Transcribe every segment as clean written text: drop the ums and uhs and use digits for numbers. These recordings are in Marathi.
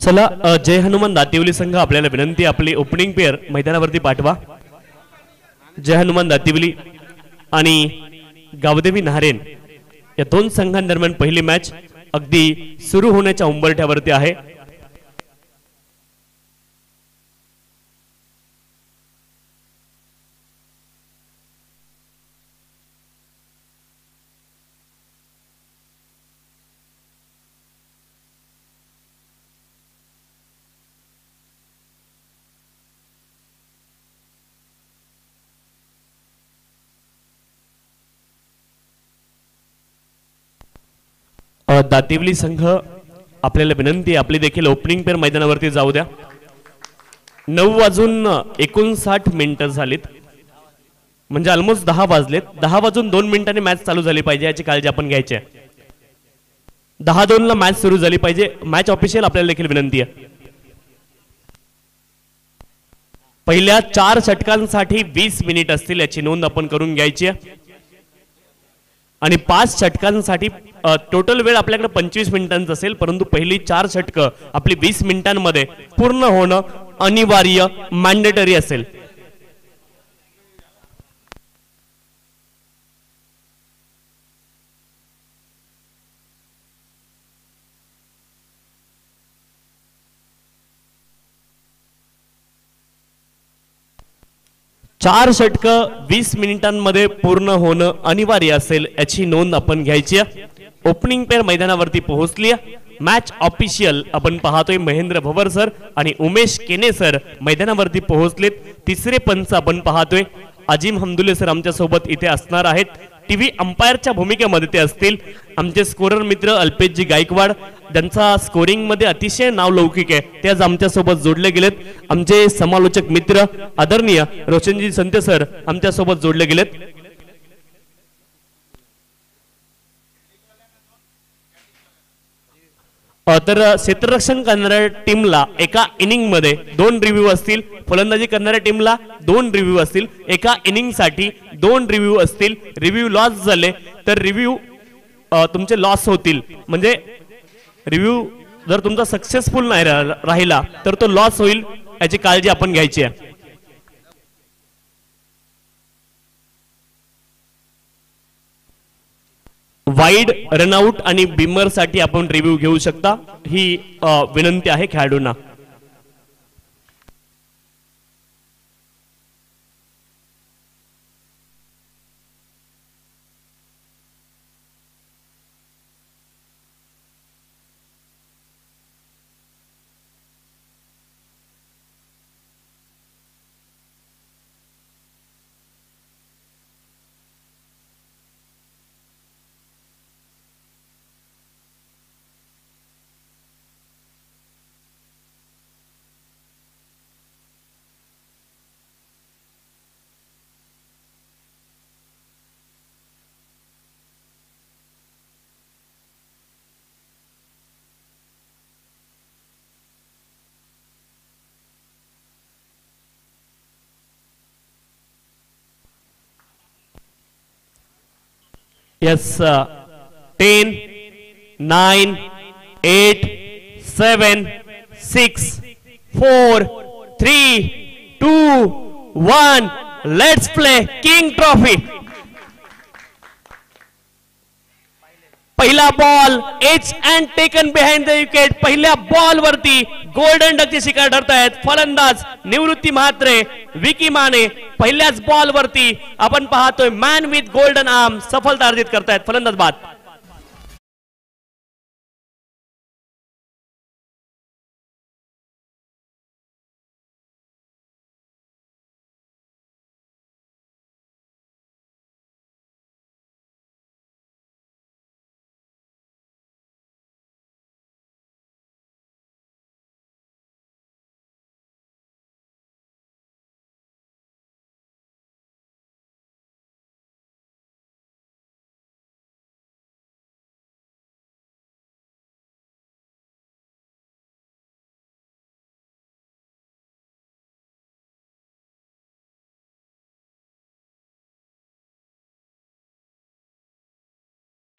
चला जय हनुमान दातिवली संघ आपल्याला विनंती आपली ओपनिंग पेअर मैदानावरती पाठवा। जय हनुमान दातिवली आणि गावदेवी नाहरेन या दोन संघांदरम्यान पहिली मॅच अगदी सुरू होण्याच्या उंबरठ्यावरती आहे। दातिवली संघ आपल्याला विनंती आपली देखील ओपनिंग पेअर मैदानावरती जाऊ द्या। 9:59 झालीत म्हणजे ऑलमोस्ट 10 वाजलेत। 10:02 मॅच चालू झाली पाहिजे याची काळजी आपण घ्यायची आहे। 10:02 मॅच सुरू झाली पाहिजे। मॅच ऑफिशियल आपल्याला देखील विनंती आहे। पहिल्या 4 षटकांसाठी 20 मिनिट असतील याची नोंद आपण करून घ्यायची आहे आणि 5 षटकांसाठी टोटल वेळ आपल्याकडे 25 मिनिटांचा असेल, परंतु पहिली 4 षटकं आपली 20 मिनिटांमध्ये पूर्ण होणं अनिवार्य मॅन्डेटरी असेल। चार षटकं 20 मिनिटांमध्ये पूर्ण होणं अनिवार्य असेल याची नोंद आपण घ्यायची आहे। ओपनिंग पेअर मैदानावरती पोहोचली आहे। मॅच ऑफिशियल आपण पाहतोय महेंद्र भवर सर आणि उमेश केने सर मैदानावरती पोहोचलेत। तिसरे पंच आपण पाहतोय अजिम हमदुले सर आमच्या सोबत इथे असणार आहेत। टीव्ही अंपायरच्या भूमिकेमध्ये ते असतील। आमचे स्कोरर मित्र अल्पेशजी गायकवाड ज्यांचा स्कोरिंग मध्ये अतिशय नावलौकिक आहे ते आज आमच्या सोबत जोडले गेलेत। आमचे समालोचक मित्र आदरणीय रोशनजी संते सर आमच्या सोबत जोडले गेलेत। तर क्षेत्ररक्षण करणाऱ्या टीमला एका इनिंग मध्ये 2 रिव्ह्यू असतील। फलंदाजी करणाऱ्या टीमला 2 रिव्ह्यू असतील। एका इनिंग साठी 2 रिव्ह्यू असतील। रिव्ह्यू लॉस झाले तर रिव्ह्यू तुमचे लॉस होतील, म्हणजे रिव्ह्यू जर तुमचा सक्सेसफुल नाही राहिला तर तो लॉस होईल याची काळजी आपण घ्यायची आहे। वाईड रनआउट आणि बिमर साठी आपण रिव्ह्यू घेऊ शकता ही विनंती आहे खेळाडूंना। Yes, 10, 9, 8, 7, 6, 4, 3, 2, 1. Let's play King Trophy. पहिला ball H and taken behind the wicket. पहिल्या बॉल वरती गोल्डन डकची शिकार ठरतायत फलंदाज निवृत्ती म्हात्रे, विकी माने। पहिल्याच बॉल वरती आपण पाहतोय मॅन विथ गोल्डन आर्म सफलता अर्जित करतायत फलंदाज बाद।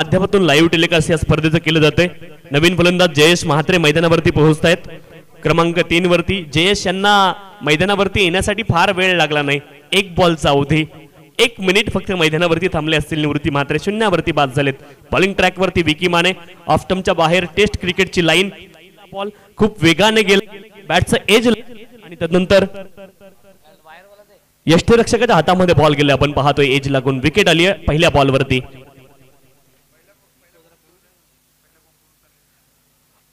माध्यमातून लाईव्ह टेलिकास्ट या स्पर्धेचं केलं जाते। नवीन फलंदाज जयेश म्हात्रे मैदानावरती पोहोचतायत। क्रमांक 3 वरती जयेश यांना मैदानावरती येण्यासाठी फार वेळ लागला नाही. एक बॉलचा अवधी 1 मिनिट फक्त मैदानावरती थांबले असतील निवृत्ती मात्रे शून्यावरती बाद झालेत. बॉलिंग ट्रॅक वरती विकी माने ऑफ स्टंपच्या बाहेर टेस्ट क्रिकेटची लाईन बॉल खूप वेगाने गेला बॅटचं एज आणि त्यानंतर यष्टीरक्षकाच्या हातामध्ये बॉल गेला आपण पाहतोय एज लागून विकेट आली आहे पहिल्या बॉलवरती.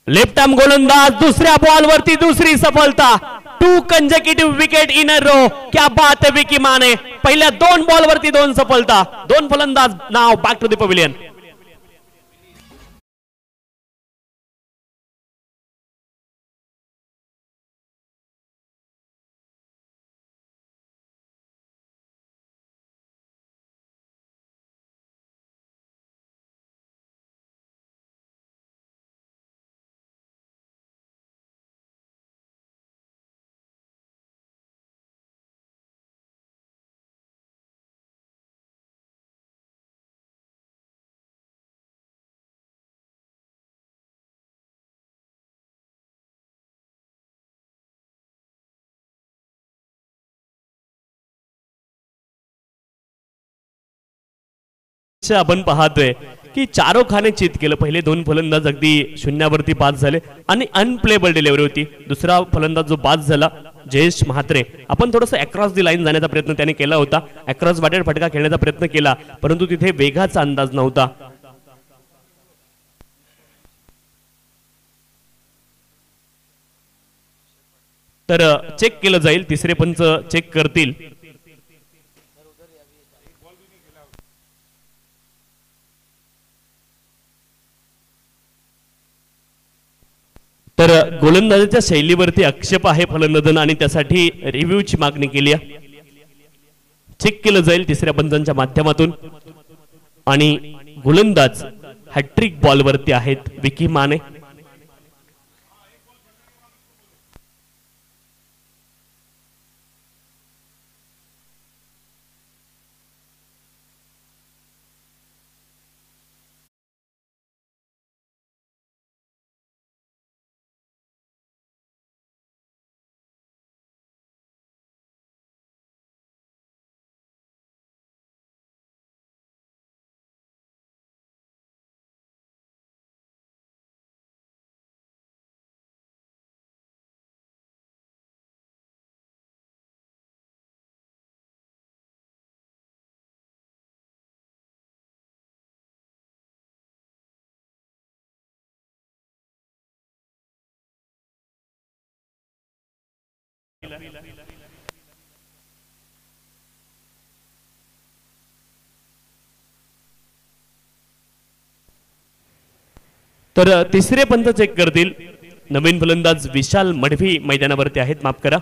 लेफ्ट आर्म गोलंदाज दुसऱ्या बॉलवरती दुसरी सफलता 2 कंसेक्युटिव्ह विकेट इन अ रो. क्या बात है विकी माने पहिल्या 2 बॉलवरती 2 सफलता 2 फलंदाज नाव बॅक टू द पवेलियन. आपण पाहतोय की चारोखाने चित केलं. पहिले 2 फलंदाज अगदी शून्यावरती बाद झाले आणि अनप्लेबल डिलिव्हरी होती. दुसरा फलंदाज जो बाद झाला जयेश म्हात्रे आपण थोडंसं अक्रॉस दी लाईन जाण्याचा प्रयत्न त्याने केला होता. अक्रॉस वाटेड फटका खेळण्याचा प्रयत्न केला परंतु तिथे वेगाचा अंदाज नव्हता. तर चेक केलं जाईल. तिसरे पंच चेक करतील. तर गोलंदाजीच्या शैलीवरती आक्षेप आहे फलंदाजांना आणि त्यासाठी रिव्ह्यूची मागणी केली आहे. चेक केलं जाईल तिसऱ्या पंचांच्या माध्यमातून आणि गोलंदाज हॅट्रिक बॉलवरती आहेत विकी माने. तर तिसरे पंच चेक करतील. नवीन फलंदाज विशाल मडवी मैदानावरती आहेत. माफ करा.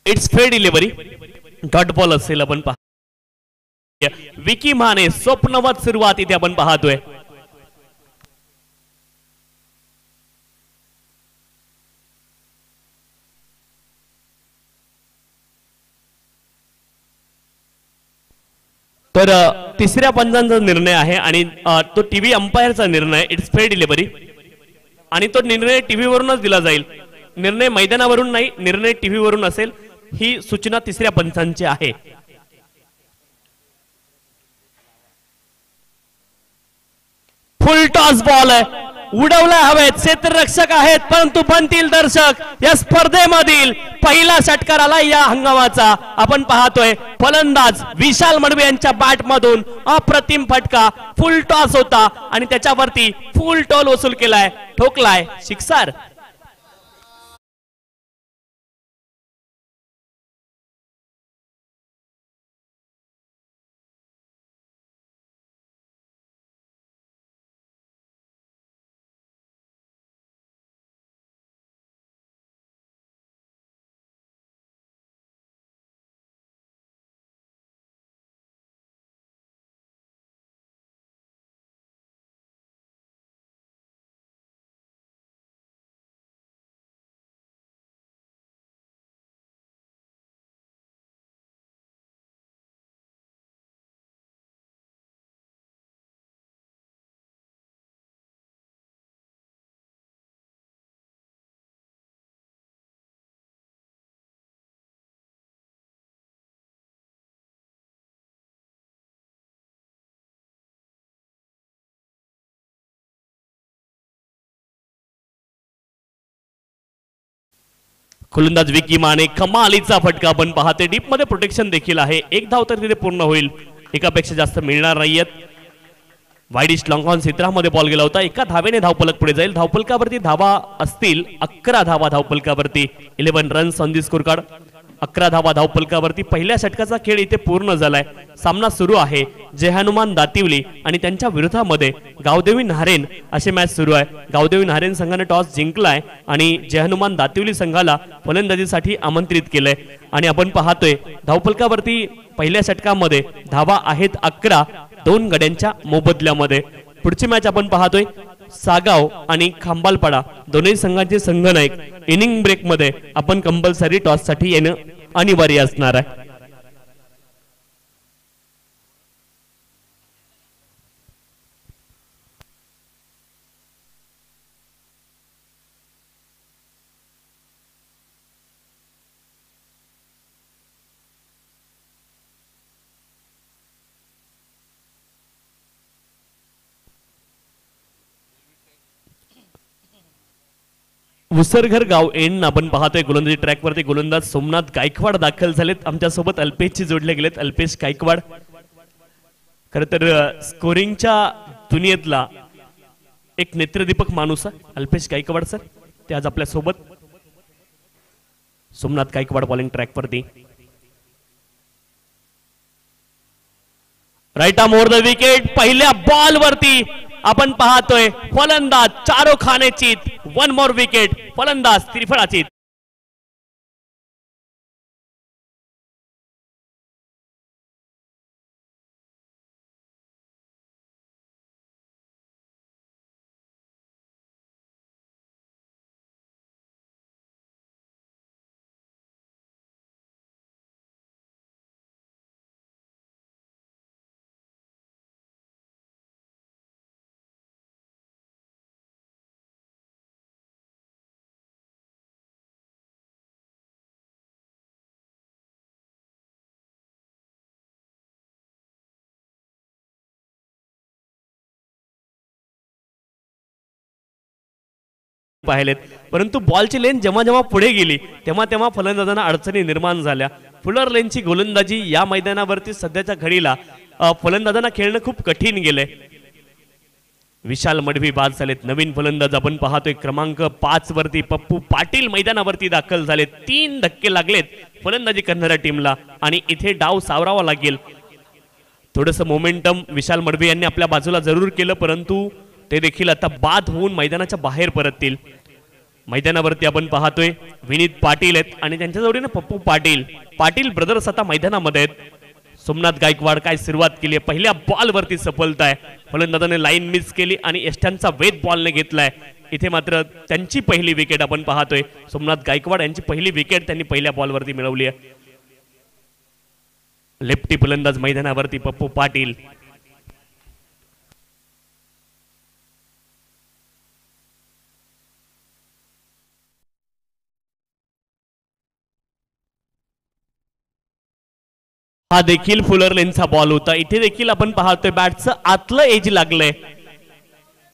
It's fair delivery dot ball असेल. आपण पहा विकी माने स्वप्नवत सुरुवात इथे आपण पाहतोय. तर तिसऱ्या पंचांचा निर्णय आहे आणि तो टीव्ही अंपायरचा निर्णय. इट्स फेअर डिलिव्हरी आणि तो निर्णय टीव्ही वरूनच दिला जाईल. निर्णय मैदानावरून नाही, निर्णय टीव्ही वरून असेल. ही सूचना तिसऱ्या पंचांची आहे. फुल टॉस बॉल आहे, उडवला हवेत. क्षेत्ररक्षक आहेत परंतु बनतील दर्शक. या स्पर्धेमधील पहिला षटकार आला या हंगामाचा. आपण पाहतोय फलंदाज विशाल मडवी यांच्या बॅट मधून अप्रतिम फटका. फुल टॉस होता आणि त्याच्यावरती फुल टॉल वसूल केलाय, ठोकलाय, शिक्सर. गोलंदाज विकी माने कमालीचा फटका आपण पाहते. डीप मध्ये प्रोटेक्शन देखील आहे. एक धाव तर तिथे पूर्ण होईल, एकापेक्षा जास्त मिळणार नाहीयेत. वाईडिश लॉंग ऑन क्षेत्रामध्ये बॉल गेला होता. एका धावेने धावफलक पुढे जाईल. धावफलकावरती धावा असतील 11 धावा धावफलकावरती. 11 runs on the score card. 11 धावा धावफलकावरती. पहिल्या षटकाचा खेळ इथे पूर्ण झालाय. सामना सुरू आहे. जय हनुमान दातिवली आणि त्यांच्या विरोधामध्ये गावदेवी नाहरेन असे मॅच सुरू आहे. गावदेवी नाहरेन संघाने टॉस जिंकलाय आणि जय हनुमान दातिवली संघाला फलंदाजीसाठी आमंत्रित केलंय. आणि आपण पाहतोय धावफलकावरती पहिल्या षटकामध्ये धावा आहेत 11 2 गड्यांच्या मोबदल्यामध्ये. पुढची मॅच आपण पाहतोय सागाव आणि खांबालपाडा दोन्ही संघांचे संघनायक. इनिंग ब्रेक मध्ये आपण कंपल्सरी टॉस साठी येणं अनिवार्य असणार आहे. उसरघर गाव एंड आपण पाहतोय गोलंदाजी ट्रॅक वरती गोलंदाज सोमनाथ गायकवाड दाखल झालेत. आमच्या सोबत अल्पेशची जोडले गेलेत. अल्पेश गायकवाड खर तर स्कोरिंगच्या दुनियेतला एक नेत्रदीपक माणूस आहे अल्पेश गायकवाड सर. ते आज आपल्या सोबत. सोमनाथ गायकवाड बॉलिंग ट्रॅक वरती. Right arm over the wicket. पहिल्या बॉल वरती आपण पाहतोय फलंदाज चारो खाने चित. 1 मोर विकेट. फलंदाज त्रिफळाचित. पाहिलेत परंतु बॉलची लेन जेव्हा जेव्हा पुढे गेली तेव्हा तेव्हा फलंदाजांना अडचणी निर्माण झाल्या. फुलर लेनची गोलंदाजी या मैदानावरती सध्याच्या घडीला फलंदाजांना खेळणं खूप कठीण गेलंय. विशाल मडवी बाद झालेत. नवीन फलंदाज आपण पाहतोय क्रमांक 5 वरती पप्पू पाटील मैदानावरती दाखल झालेत. 3 धक्के लागलेत फलंदाजी करणाऱ्या टीमला आणि इथे डाव सावरावा लागेल. थोडंसं मोमेंटम विशाल मडवी यांनी आपल्या बाजूला जरूर केलं परंतु ते देखील आता बाद होऊन मैदानाच्या बाहेर परततील. मैदानावरती आपण पाहतोय विनीत पाटील आहेत आणि त्यांच्या जोडीने पप्पू पाटील. पाटील ब्रदर्स आता मैदानामध्ये आहेत. सोमनाथ गायकवाड काय सुरुवात केली आहे. पहिल्या बॉल वरती सफलता आहे. फलंदाजाने लाईन मिस केली आणि यष्ट्यांचा वेध बॉलने घेतलाय. इथे मात्र त्यांची पहिली विकेट आपण पाहतोय. सोमनाथ गायकवाड यांची पहिली विकेट त्यांनी पहिल्या बॉल वरती मिळवली आहे. लेफ्टी फलंदाज मैदानावरती पप्पू पाटील. हा देखील फुलर लेनचा बॉल होता. इथे देखील आपण पाहतोय बॅटचं आतलं एज लागलंय.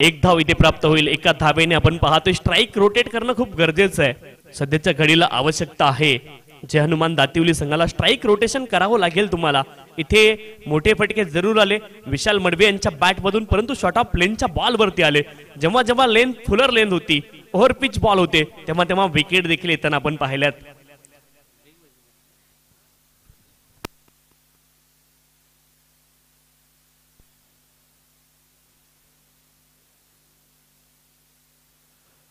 एक धाव इथे प्राप्त होईल. एका धावेने आपण पाहतोय स्ट्राईक रोटेट करणं खूप गरजेचं आहे. सध्याच्या घडीला आवश्यकता आहे. जय हनुमान दातिवली संघाला स्ट्राईक रोटेशन करावं लागेल तुम्हाला. इथे मोठे फटके जरूर आले विशाल मडवे यांच्या बॅट मधून परंतु शॉर्ट ऑफ लेनच्या बॉल वरती आले. जेव्हा जेव्हा लेन फुलर लेन होती ओव्हर पिच बॉल होते तेव्हा तेव्हा विकेट देखील येताना आपण पाहिल्यात.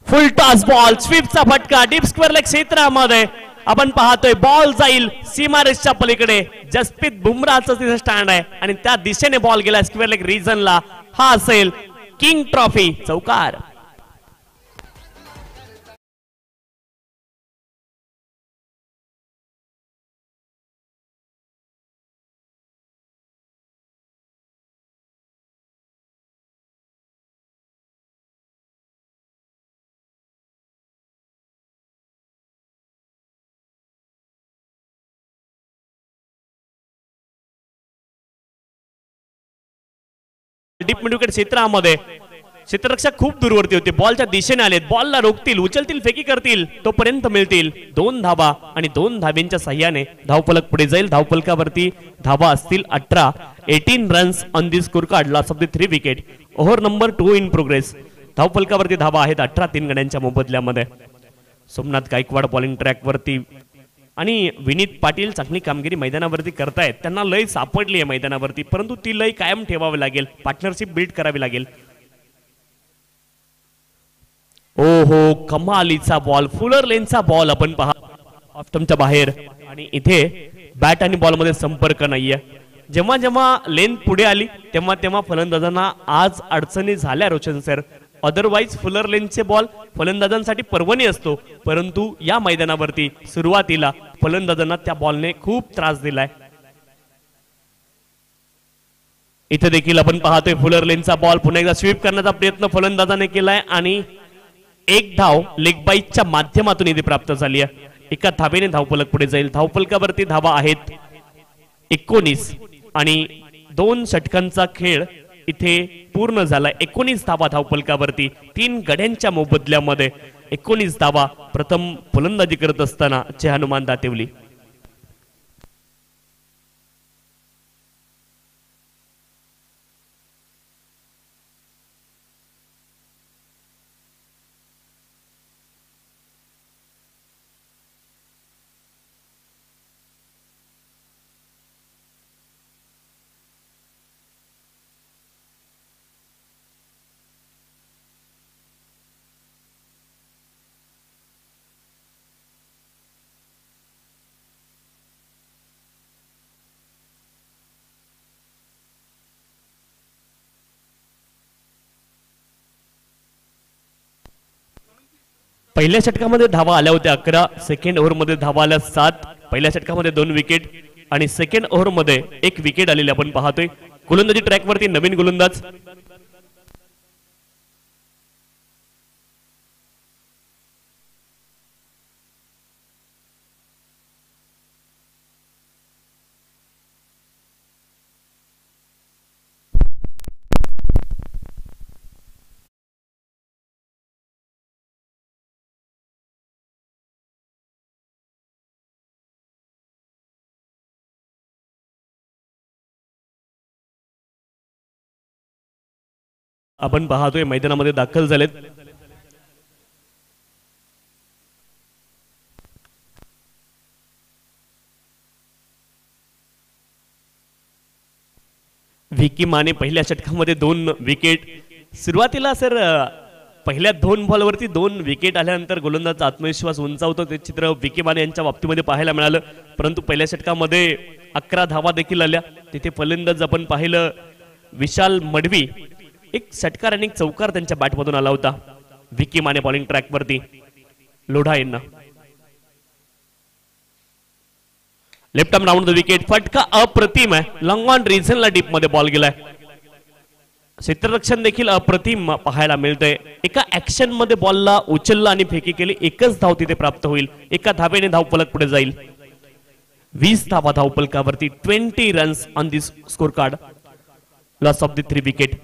फुल टॉस बॉल स्वीपचा फटका डीप स्क्वेअर लेग क्षेत्रामध्ये आपण पाहतोय बॉल जाईल सीमारेषच्या पलीकडे. जसप्रीत बुमराहचं तिथे स्टँड आहे आणि त्या दिशेने बॉल गेला स्क्वेअर लेग रिजनला. हा असेल किंग ट्रॉफी चौकार. डीप मिड विकेट क्षेत्रामध्ये क्षेत्ररक्षक खूप दूरवरती होते, बॉलच्या दिशेने आलेत, बॉलला रोखतील, उचलतील, फेकी करतील, तोपर्यंत मिळतील 2 धावा आणि 2 धाब्यांच्या साह्याने धावफलक पुढे जाईल. धावफलकावरती धावा असतील 18. 18 runs on the scorecard. Last of the 3 wicket. Over number 2 in progress. धावफलकावरती धावा आहेत 18 3 गड्यांच्या मोबदल्यामध्ये. सोमनाथ गायकवाड बॉलिंग ट्रॅक वरती आणि विनीत पाटील चांगली कामगिरी मैदानावरती करतायत. त्यांना लय सापडली आहे मैदानावरती, परंतु ती लय कायम ठेवावी लागेल, पार्टनरशिप बिल्ड करावी लागेल. ओहो, कमालीचा बॉल, फुलर लेनचा बॉल आपण पहा ऑफ स्टंपच्या बाहेर आणि इथे बॅट आणि बॉल मध्ये संपर्क नाहीये. जेव्हा जेव्हा लेन पुढे आली तेव्हा तेव्हा फलंदाजांना आज अडचणी झाल्या रोशन सर. अदरवाईज फुलर लेनचे बॉल फलंदाजांसाठी पर्वणी असतो, परंतु या मैदानावरती सुरुवातीला फलंदाजांना त्या बॉलने खूप त्रास दिलाय. इथे देखील आपण पाहतोय फुलर लेनचा बॉल पुन्हा एकदा स्वीप करण्याचा प्रयत्न फलंदाजाने केलाय आणि एक धाव लेग बाईटच्या माध्यमातून इथे प्राप्त झाली आहे. एका धावेने धावफलक पुढे जाईल. धावफलकावरती धावा आहेत 19 आणि 2 षटकांचा खेळ इथे पूर्ण झाला. 19 धावा धावफलकावरती 3 गड्यांच्या मोबदल्यामध्ये 19 धावा. प्रथम फलंदाजी करत असताना हनुमान दातेवली. पहिल्या षटकामध्ये धावा आल्या होत्या 11. सेकंड ओव्हर मध्ये धावा आल्या 7. पहिल्या षटकामध्ये 2 विकेट आणि सेकंड ओव्हर मध्ये 1 विकेट आलेली आपण पाहतोय. गोलंदाजी ट्रॅक वरती नवीन गोलंदाज आपण पाहतोय मैदानामध्ये दाखल झालेत. विकी माने पहिल्या षटकामध्ये 2 विकेट. सुरुवातीला सर पहिल्या 2 बॉलवरती 2 विकेट आल्यानंतर गोलंदाजाचा आत्मविश्वास उंचावतो ते चित्र विकी माने यांच्या बाबतीमध्ये पाहायला मिळालं. परंतु पहिल्या षटकामध्ये 11 धावा देखील आल्या. तिथे फलंदाज आपण पाहिलं विशाल मडवी, एक षटकार आणि एक चौकार त्यांच्या बॅटमधून आला होता. विकी माने बॉलिंग ट्रॅक वरती लोढा यांना left arm round the wicket. फटका अप्रतिम आहे, लॉंग ऑन रिझनला डीप मध्ये बॉल गेलाय. क्षेत्ररक्षण देखील अप्रतिम पाहायला मिळतंय. एका ऍक्शन मध्ये बॉलला उचलला आणि फेकी केली. 1च धाव तिथे प्राप्त होईल. एका धावेने धावफलक पुढे जाईल. 20 धावा धावफलकावरती 20 runs on this score card. Loss of the 3 wicket.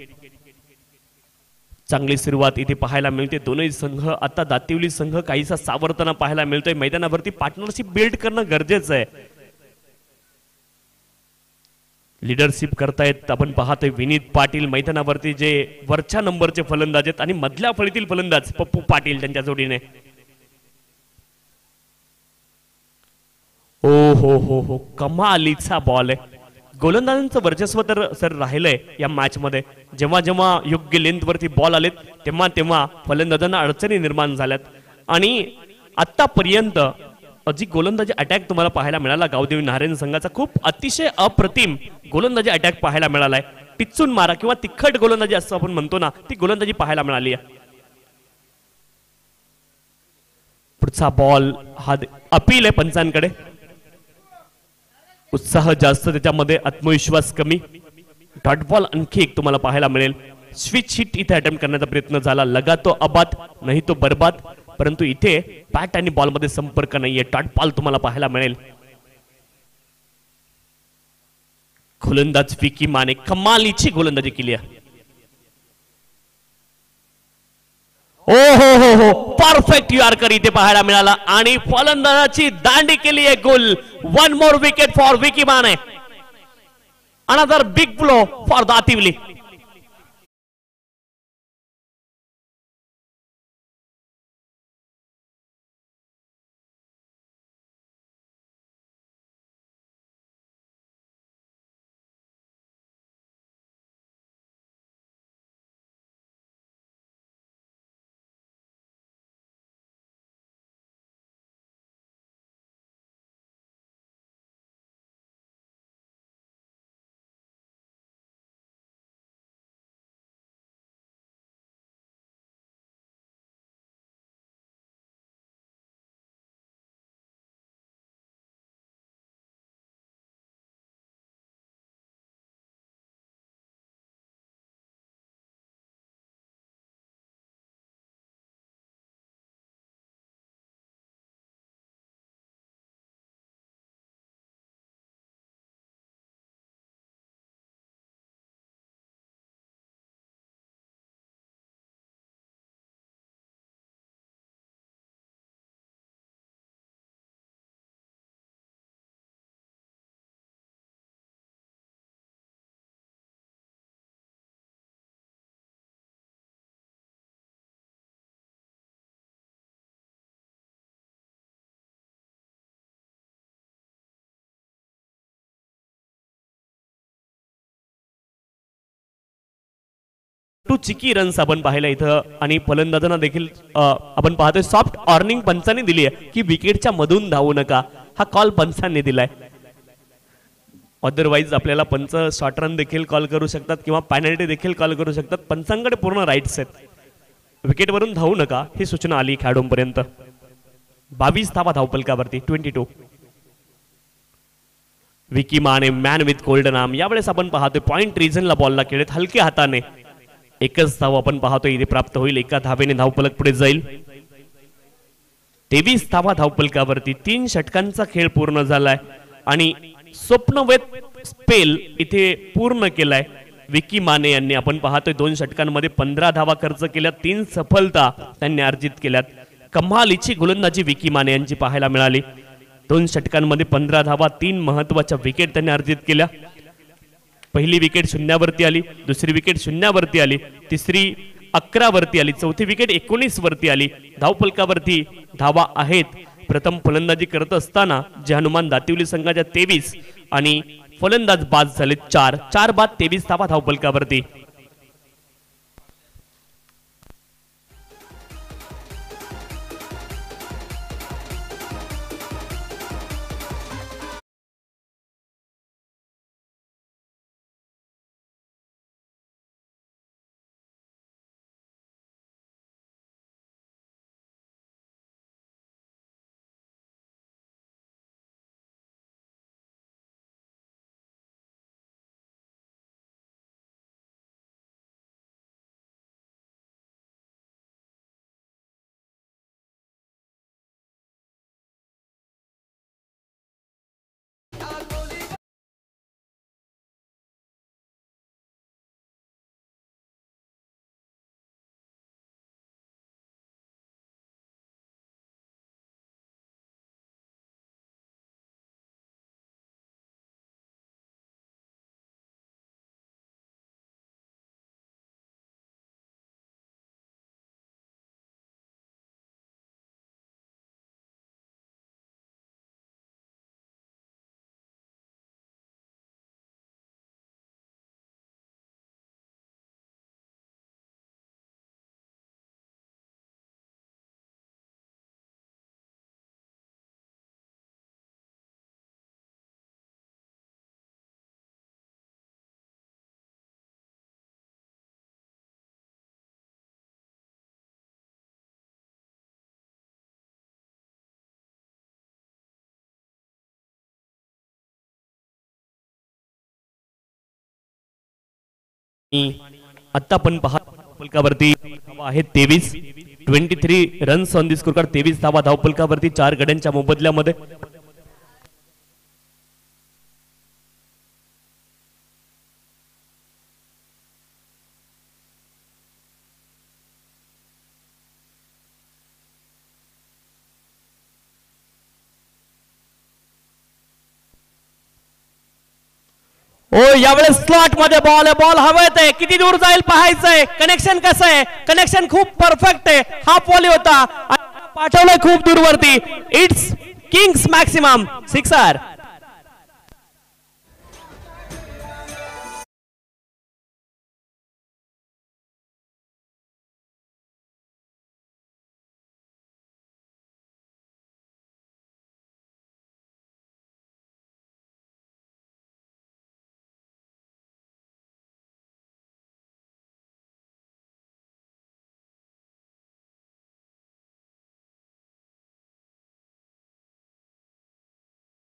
चांगली सुरुवात इथे पाहायला मिळते. दोनही संघ आता दातिवली संघ काहीसा सावरताना पाहायला मिळतोय. मैदानावरती पार्टनरशिप बिल्ड करणं गरजेचं आहे. लीडरशिप करतायत आपण पाहतोय विनीत पाटील मैदानावरती, जे वरच्या नंबरचे फलंदाज आहेत आणि मधल्या फळीतील फलंदाज पप्पू पाटील त्यांच्या जोडीने. ओ हो हो हो, कमालीचा बॉल आहे. गोलंदाजांचं वर्चस्व तर सर राहिलंय या मॅच मध्ये. जेव्हा जेव्हा योग्य लेंथ वरती बॉल आलेत तेव्हा तेव्हा फलंदाजांना अडचणी निर्माण झाल्यात आणि आतापर्यंत जी गोलंदाजी अटॅक तुम्हाला पाहायला मिळाला गावदेवी नारायण संघाचा, खूप अतिशय अप्रतिम गोलंदाजी अटॅक पाहायला मिळालाय. टिच्चून मारा किंवा तिखट गोलंदाजी असं आपण म्हणतो ना, ती गोलंदाजी पाहायला मिळाली आहे. पुढचा बॉल हा अपील आहे पंचांकडे. उत्साह जास्त, त्याच्यामध्ये आत्मविश्वास कमी. डॉट बॉल आणखी एक तुम्हाला पाहायला मिळेल. स्विच हिट इथे अटेम्प्ट करण्याचा प्रयत्न झाला. लगा तो अबाद नाही तो बर्बाद, परंतु इथे बॅट आणि बॉल मध्ये संपर्क नाहीये. डॉट बॉल तुम्हाला पाहायला मिळेल. गोलंदाज विकी माने कमालीची गोलंदाजी केली आहे. ओ हो परफेक्ट यॉर्कर इथे पाहायला मिळाला आणि फलंदाजाची दांडी केली एक गोल. One more wicket for Vicky Mane. Another big blow for Dativali. Two cheeky runs आपण पाहिला इथं आणि फलंदाजांना देखील आपण पाहतोय सॉफ्ट ऑर्निंग पंचांनी दिली आहे की विकेटच्या मधून धावू नका. हा कॉल पंचांनी दिलाय. अदरवाईज आपल्याला पंच शॉर्ट रन देखील कॉल करू शकतात किंवा पेनल्टी देखील कॉल करू शकतात. पंचांकडे पूर्ण राईट्स आहेत. विकेटवरून धावू नका ही सूचना आली खेळाडूंपर्यंत. 22 धावा धावपलकावरती 22. Vicky Mane man with golden arm. यावेळेस आपण पाहतोय पॉइंट रिजनला बॉलला खेळत हलक्या हाताने एकच धाव आपण पाहतोय इथे प्राप्त होईल. एका धावेने धावपलक पुढे जाईल. 23 धावा धावपलकावरती. 3 षटकांचा खेळ पूर्ण झालाय आणि स्वप्नवेध स्पेल इथे पूर्ण केलाय विकी माने यांनी. आपण पाहतोय 2 षटकांमध्ये 15 धावा खर्च केल्या. 3 सफलता त्यांनी अर्जित केल्यात. कमालीची गोलंदाजी विकी माने यांची पाहायला मिळाली. 2 षटकांमध्ये 15 धावा, 3 महत्वाच्या विकेट त्यांनी अर्जित केल्या. पहिली विकेट शून्यावरती आली, दुसरी विकेट शून्यावरती आली, तिसरी 11 वरती आली, चौथी विकेट 19 वरती आली. धावपलकावरती धावा आहेत. प्रथम फलंदाजी करत असताना जे हनुमान दातिवली संघाच्या 23 आणि फलंदाज बाद झाले 4 बाद 23 धावा धावपलकावरती. आता आपण धावपलकावरती आहेत 23 runs on the score card. 23 धावा धावपलकावरती 4 गड्यांच्या मोबदल्यामध्ये. हो यावेळेस स्लॉट मध्ये बॉल आहे, बॉल हवेत आहे, किती दूर जाईल पाहायचंय. कनेक्शन कसं आहे? कनेक्शन खूप परफेक्ट आहे. हाफ वॉली होता, पाठवलंय खूप दूरवरती. It's kings maximum sixer.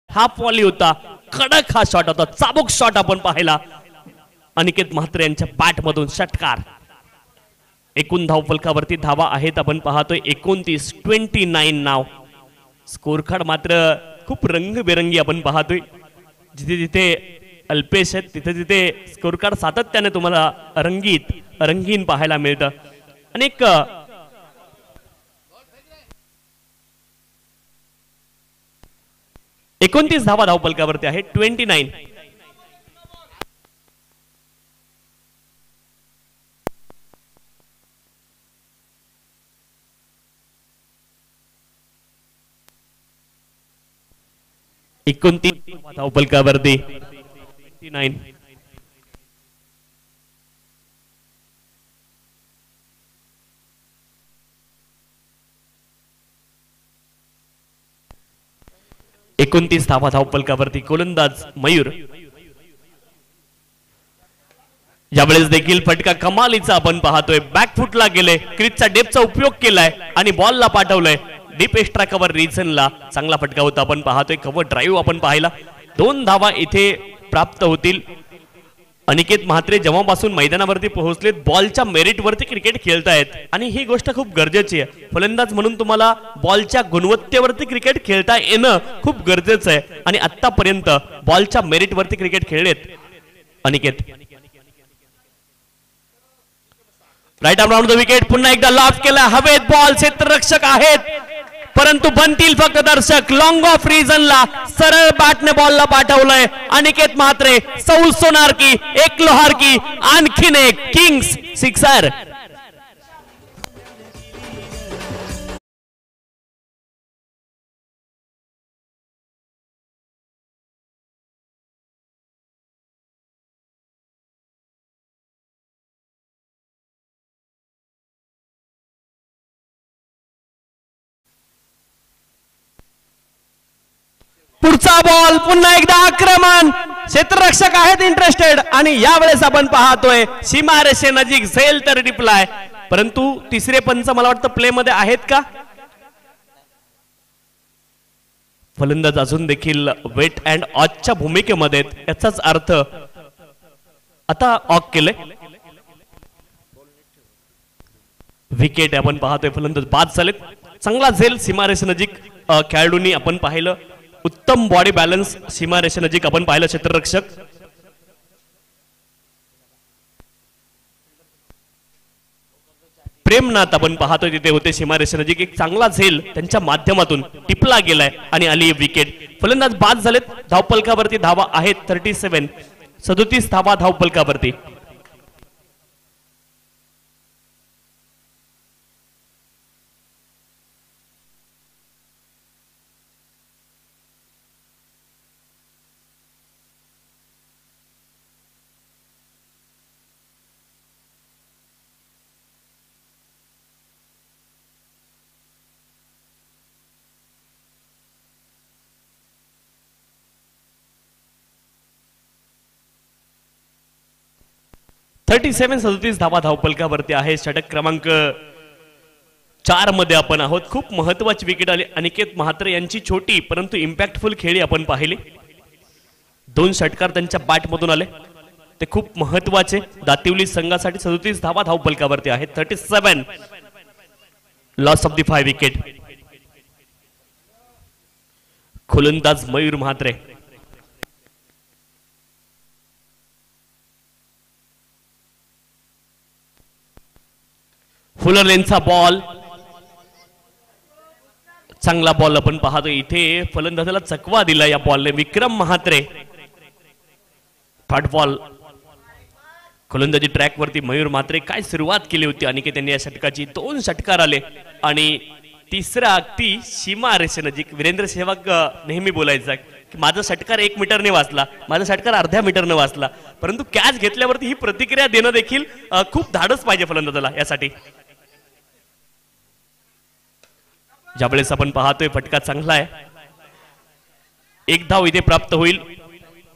Half volley होता, कडक हा शॉट होता, चाबूक शॉट आपण पाहिला. अनिकेत म्हात्रे यांच्या बॅट मधून षटकार. एकूण धावफलकावरती धावा आहेत आपण पाहतोय 29, 29 नाव. स्कोर कार्ड मात्र खूप रंगबेरंगी आपण पाहतोय. जिथे जिथे अल्पेश आहेत तिथे तिथे स्कोर कार्ड सातत्याने तुम्हाला रंगीन पाहायला मिळतं. अनेक 29 धावा धावफलकावरती आहे. 29. धावफलकावरती 29. धावा धावफलकावरती गोलंदाज मयूर. यावेळेस देखील फटका कमालीचा आपण पाहतोय. बॅकफुटला गेले, क्रीजचा डेपचा उपयोग केलाय आणि बॉलला पाठवलंय डीप एक्स्ट्रा कव्हर रिजनला. चांगला फटका होता आपण पाहतोय. कव्हर ड्राईव्ह आपण पाहिला. 2 धावा इथे प्राप्त होतील. अनिकेत म्हात्रे जेव्हापासून मैदानावरती पोहोचलेत बॉलच्या मेरिटवरती क्रिकेट खेळतायत आणि ही गोष्ट खूप गरजेची आहे. फलंदाज म्हणून तुम्हाला बॉलच्या गुणवत्तेवरती क्रिकेट खेळता येणं खूप गरजेचं आहे आणि आतापर्यंत बॉलच्या मेरिटवरती क्रिकेट खेळलेत Aniket. Right arm round the wicket. पुन्हा एकदा लॉफ केला, हवेत बॉल. क्षेत्ररक्षक आहेत परंतु बनतील फक्त दर्शक. लॉंग ऑफ रिजनला सरळ बॅटने बॉलला पाठवलंय अनिकेत म्हात्रे. सौ सोनार की एक लोहार की आणखीन एक किंग्स सिक्सर. पुढचा बॉल. पुन्हा एकदा आक्रमण. क्षेत्ररक्षक आहेत इंटरेस्टेड आणि यावेळेस आपण पाहतोय सीमारेषे नजीक झेल तर रिप्लाय. परंतु तिसरे पंच मला वाटतं प्ले मध्ये आहेत का? फलंदाज अजून देखील वेट अँड ऑचच्या भूमिकेमध्ये. याचाच अर्थ आता ऑक केले. विकेट आपण पाहतोय. फलंदाज बाद झालेत. चांगला झेल सीमारेषे नजीक खेळाडूंनी आपण पाहिलं. उत्तम बॉडी बॅलन्स सीमारेषे नजीक आपण पाहिलं क्षेत्ररक्षक. प्रेमनाथ आपण पाहतोय तिथे होते सीमारेषे नजीक. एक चांगला झेल त्यांच्या माध्यमातून टिपला गेलाय आणि आली विकेट. फलंदाज बाद झालेत. धावफलकावरती धावा आहेत 37. 37 धावा धावफलकावरती. सेवन 37 धावा धावफलकावरती आहे. षटक क्रमांक 4 मध्ये आपण आहोत. खूप महत्वाची विकेट आली अनिकेत म्हात्रे यांची. छोटी परंतु इम्पॅक्टफुल खेळी आपण पाहिली. 2 षटकार त्यांच्या बॅट मधून आले ते खूप महत्वाचे. दातिवली संघासाठी 37 धावा धावफलकावरती आहेत. 37. Loss of the 5 wicket. गोलंदाज मयूर म्हात्रे. फुलर लेनचा बॉल. चांगला बॉल आपण पाहतो. इथे फलंदाजाला चकवा दिला या बॉलने विक्रम म्हात्रे. थर्ड बॉल गोलंदाजी ट्रॅक वरती मयूर मात्रे काय सुरुवात केली होती अनिकेत यांनी या षटकाची 2 षटकार आले आणि तिसरा अगदी सीमा रेषेनजीक वीरेंद्र सेहवाग नेहमी बोलायचा की माझा षटकार 1 मीटरने वाचला, माझा षटकार अर्ध्या मीटरने वाचला, परंतु कॅच घेतल्यावरती ही प्रतिक्रिया देणं देखील खूप धाडस पाहिजे फलंदाजाला यासाठी. ज्यावेळेस आपण पाहतोय फटका चांगला आहे, 1 धाव इथे प्राप्त होईल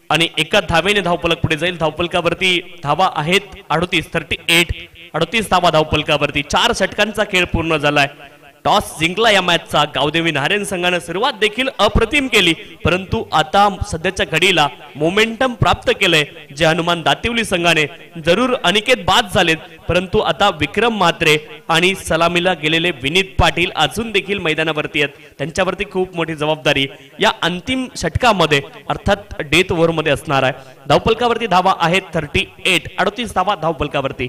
आणि एका धावेने धावफलक पुढे जाईल. धावफलकावरती धावा आहेत 38 धावा धावफलकावरती. 4 षटकांचा खेळ पूर्ण झालाय. टॉस जिंकला या मॅचचा गावदेवी नारायण संघाने. सुरुवात देखील अप्रतिम केली, परंतु आता सध्याच्या घडीला मोमेंटम प्राप्त केलंय जे हनुमान दातिवली संघाने. जरूर अनिकेत बाद झालेत, परंतु आता विक्रम म्हात्रे आणि सलामीला गेलेले विनीत पाटील अजून देखील मैदानावरती आहेत. त्यांच्यावरती खूप मोठी जबाबदारी या अंतिम षटकामध्ये अर्थात डेथ ओव्हर मध्ये असणार आहे. धावफलकावरती धावा आहेत 38 धावा धावफलकावरती.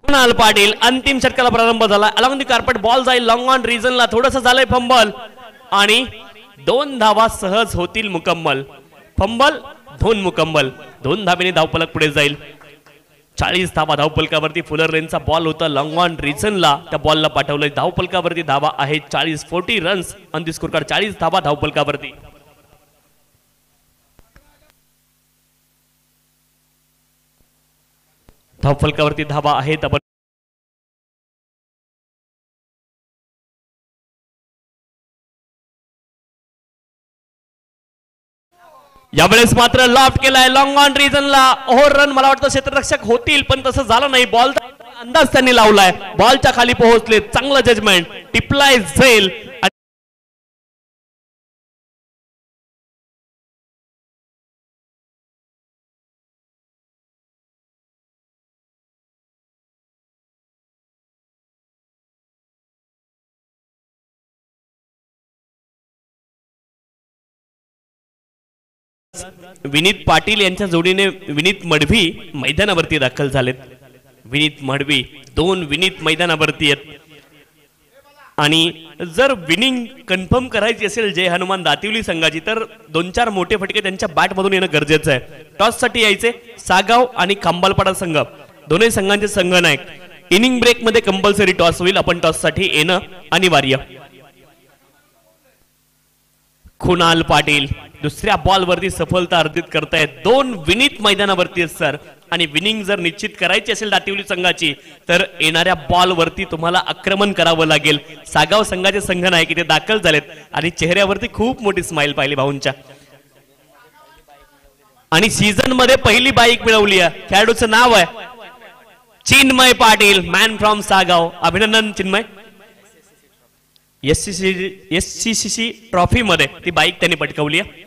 कुणाल पाटील अंतिम षटकाला प्रारंभ झाला. अलॉंग दी कार्पेट बॉल जाईल लॉंग ऑन रिजनला. थोडंसं झालंय फंबल आणि 2 धावा सहज होतील मुकम्मल. फंबल 2 मुकम्मल. 2 धावेने धावफलक पुढे जाईल. 40 धावा धावफलकावरती. फुलर रेनचा बॉल होता लॉंग ऑन रिजनला, त्या बॉलला पाठवलंय. धावफलकावरती धावा आहेत 40 runs on the score card. 40 धावा धावफलकावरती. धावफलकावरती धावा आहेत. आपण यावेळेस मात्र लॉफ्ट केलाय लॉंग ऑन रिजनला. ओव्हर रन मला वाटतं क्षेत्ररक्षक होतील, पण तसं झालं नाही. बॉल अंदाज त्यांनी लावलाय. बॉलच्या खाली पोहोचले. चांगलं जजमेंट. टिपलाय झेल. विनीत पाटील यांच्या जोडीने विनीत मडवी मैदानावरती दाखल झालेत. विनीत मडवी 2 विनीत मैदानावरती आहेत. आणि जर विनिंग कन्फर्म करायची असेल जय हनुमान दातिवली संघाची तर 2-4 मोठे फटके त्यांच्या बॅट मधून येणं गरजेचं आहे. टॉस साठी यायचे सागाव आणि खांबालपाडा संघ, दोन्ही संघांचे संघनायक. इनिंग ब्रेक मध्ये कंपल्सरी टॉस होईल. आपण टॉस साठी येणं अनिवार्य. कुणाल पाटील दुसऱ्या बॉल वरती सफलता अर्जित करतायत. 2 विनीत मैदानावरती आहेत सर. आणि विनिंग जर निश्चित करायची असेल दातिवली संघाची तर येणाऱ्या बॉल वरती तुम्हाला आक्रमण करावं लागेल. सागाव संघाचे संघनायक इथे दाखल झालेत आणि चेहऱ्यावरती खूप मोठी स्माइल पाहिली भाऊंच्या. आणि सीझन मध्ये पहिली बाईक मिळवली आहे. खेळाडूचं नाव आहे चिन्मय पाटील, मॅन फ्रॉम सागाव. अभिनंदन चिन्मय. एससीसी ट्रॉफी मध्ये ती बाईक त्यांनी पटकावली आहे.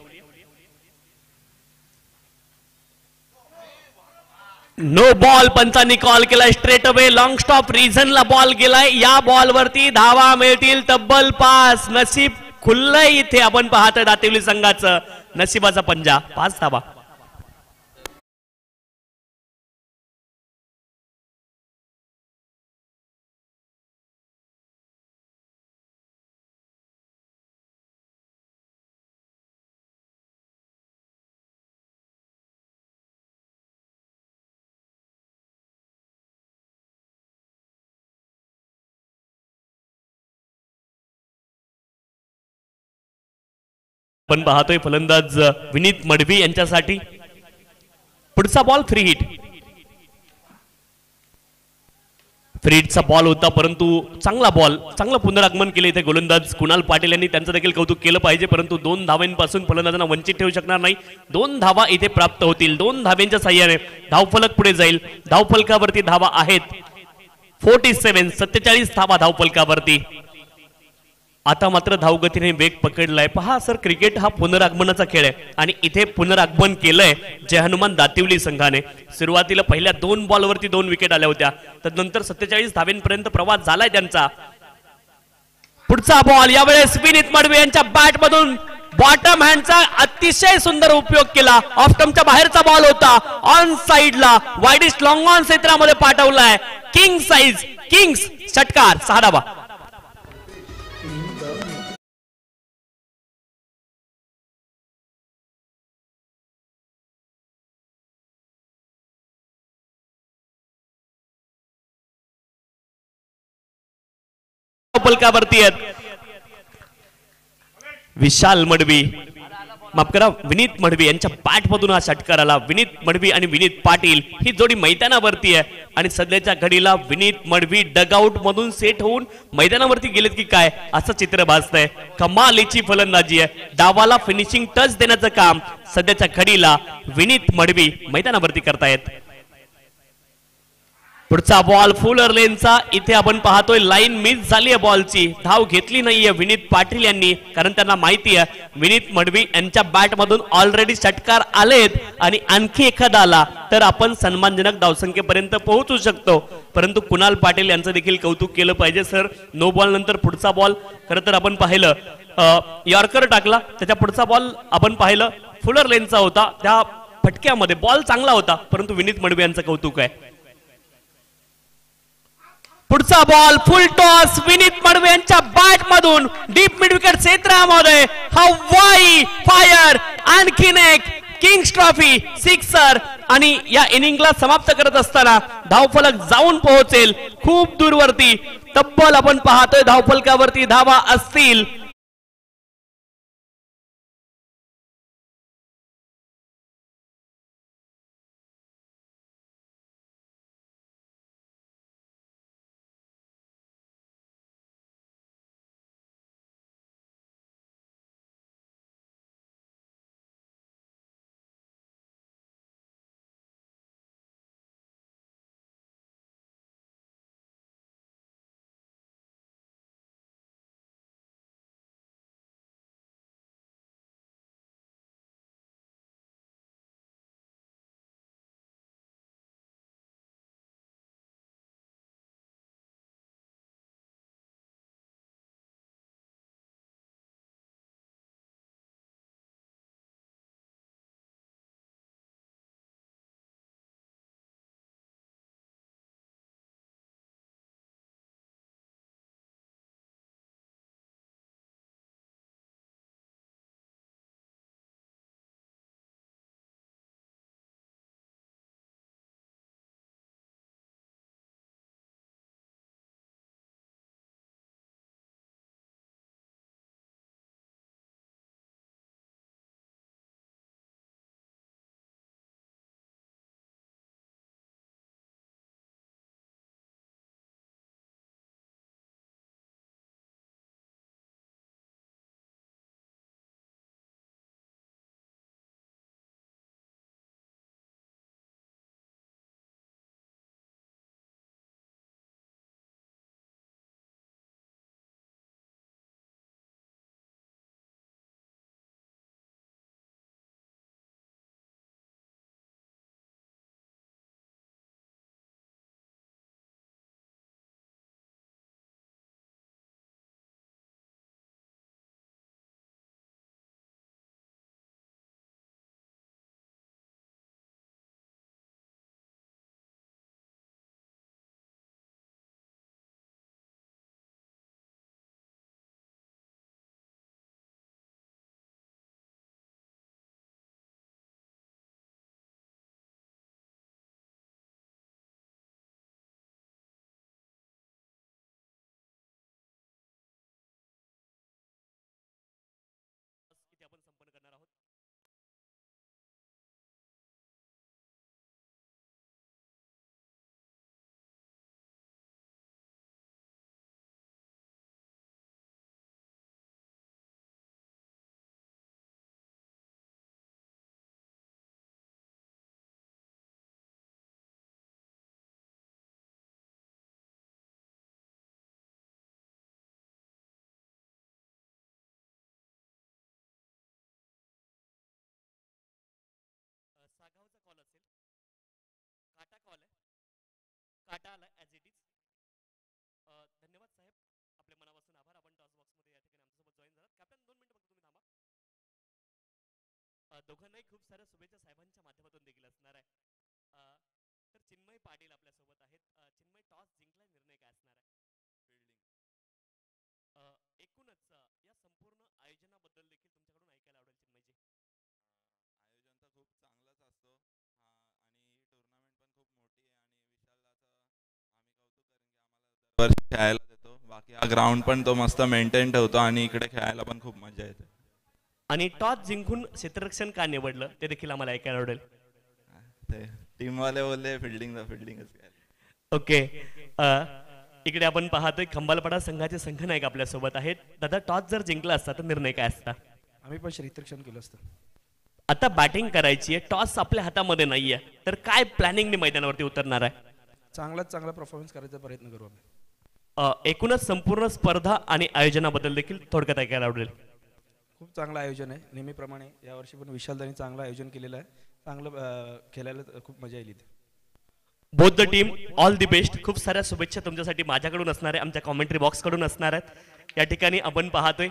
नो बॉल पंचांनी कॉल केलाय. स्ट्रेट अवे लॉंग स्टॉप रिझनला बॉल गेलाय. या बॉल वरती धावा मिळतील तब्बल 5. नसीब खुललंय इथे. आपण पाहतोय दातिवली संघाचं नशिबाचा पंजा. 5 धावा. आपण पाहतोय फलंदाज विनीत मडवी यांच्यासाठी पुढचा बॉल फ्री हिट. फ्रीडचा बॉल होता परंतु चांगला बॉल, चांगलं पुनरागमन केले इथे गोलंदाज कुणाल पाटील यांनी, त्यांचं देखील कौतुक केलं पाहिजे. परंतु 2 धावांपासून फलंदाजांना वंचित ठेवू शकणार नाही. 2 धावा इथे प्राप्त होतील. 2 धाव्यांच्या साह्याने धावफलक पुढे जाईल. धावफलकावरती धावा आहेत 47 धावा धावफलकावरती. आता मात्र धावगतीने वेग पकडलाय. पहा सर, क्रिकेट हा पुनरागमनाचा खेळ आहे आणि इथे पुनरागमन केलंय जय हनुमान दातिवली संघाने. सुरुवातीला पहिल्या 2 बॉलवरती 2 विकेट आल्या होत्या, त्यानंतर 47 धावेंपर्यंत प्रवास झालाय त्यांचा. पुढचा बॉल यावेळेस विनीत मडवी यांच्या बॅट मधून बॉटम हँडचा अतिशय सुंदर उपयोग केला. ऑफ स्टंपच्या बाहेरचा बॉल होता, ऑन साइडला वाईडिश लॉंग ऑन क्षेत्रामध्ये पाठवलाय. किंग्स षटकार 6 धावा. फलकावरती आहेत विशाल मडवी, माफ करा विनीत मडवी यांच्या बॅट मधून हा षटकार आला. विनीत मडवी आणि विनीत पाटील ही जोडी मैदानावरती आहे आणि सध्याच्या घडीला विनीत मडवी डगआउट मधून सेट होऊन मैदानावरती गेलेत की काय असं चित्र भासतंय. कमालीची फलंदाजी आहे. डावाला फिनिशिंग टच देण्याचं काम सध्याच्या घडीला विनीत मडवी मैदानावरती करतायत. पुढचा बॉल फुलर लेनचा, इथे आपण पाहतोय लाईन मिस झाली आहे बॉलची. धाव घेतली नाहीये विनीत पाटील यांनी, कारण त्यांना माहिती आहे विनीत मडवी यांच्या बॅट मधून ऑलरेडी षटकार आलेत आणि आणखी एखादा आला तर आपण सन्मानजनक धावसंख्येपर्यंत पोहोचू शकतो. परंतु कुणाल पाटील यांचं देखील कौतुक केलं पाहिजे सर. नो बॉल नंतर पुढचा बॉल खरं तर आपण पाहिलं यॉर्कर टाकला, त्याच्या पुढचा बॉल आपण पाहिलं फुलर लेनचा होता. त्या फटक्यामध्ये बॉल चांगला होता, परंतु विनीत मडवी यांचं कौतुक आहे. पुढचा ball full toss Vineet Madavi यांच्या बॅट मधून डीप मिड विकेट क्षेत्रामध्ये हवाई फायर, आणखीन एक किंग्स ट्रॉफी सिक्सर आणि या इनिंगला समाप्त करत असताना धावफलक जाऊन पोहोचेल खूप दूरवरती. तब्बल आपण पाहतोय धावफलकावरती धावा असतील कॉल आहे, काटा आला ॲज इट इज. धन्यवाद साहेब, आपल्या मनापासून आभार. आपण टॉस बॉक्समध्ये या ठिकाणी आमच्यासोबत जॉईन झालात. कॅप्टन 2 मिनिटं फक्त तुम्ही थांबा. दोघांनाही खूप साऱ्या शुभेच्छा साहेबांच्या माध्यमातून देखील असणार आहे. तर चिन्मय पाटील आपल्यासोबत आहेत. चिन्मय, टॉस जिंकला, निर्णय काय असणार आहे? एकूणच या संपूर्ण आयोजनाबद्दल देखील तुमच्याकडून ऐकायला आवडेल चिन्मयजी. आयोजन तर खूप चांगलंच असतो आणि टुर्नामेंट पण खूप मोठी आहे आणि विशालदाचं आम्ही कौतुक करेन की आम्हाला दरवर्षी खेळायला देतो. बाकी हा ग्राउंड पण तो मस्त मेंटेन ठेवतो आणि इकडे खेळायला पण खूप मजा येते. आणि टॉस जिंकून क्षेत्ररक्षण का निवडलं ते देखील आम्हाला ऐकायला आवडेल. ते टीमवाले बोलले फिल्डिंगच काय. ओके, इकडे आपण पाहतोय खंबालपाडा संघाचे संघनायक आपल्यासोबत आहेत. दादा, टॉस जर जिंकला असता तर निर्णय काय असता? आम्ही पण क्षेत्ररक्षण केलं असतं. आता बॅटिंग करायची आहे, टॉस आपल्या हातामध्ये नाहीये, तर काय प्लॅनिंगने मैदानावरती उतरणार आहे? चांगलाच चांगला परफॉर्मन्स करायचा प्रयत्न करू आम्ही. एकूणच संपूर्ण स्पर्धा आणि आयोजनाबद्दल देखील थोडक्यात ऐकायला आवडेल. खूप चांगलं आयोजन आहे नेहमीप्रमाणे. यावर्षी पण विशालदानी चांगलं आयोजन केलेलं आहे. चांगलं खेळायला खूप मजा येईल इथे. Both the team, all the best. खूप साऱ्या शुभेच्छा तुमच्यासाठी माझ्याकडून असणार आहे, आमच्या कॉमेंट्री बॉक्स कडून असणार आहेत. या ठिकाणी आपण पाहतोय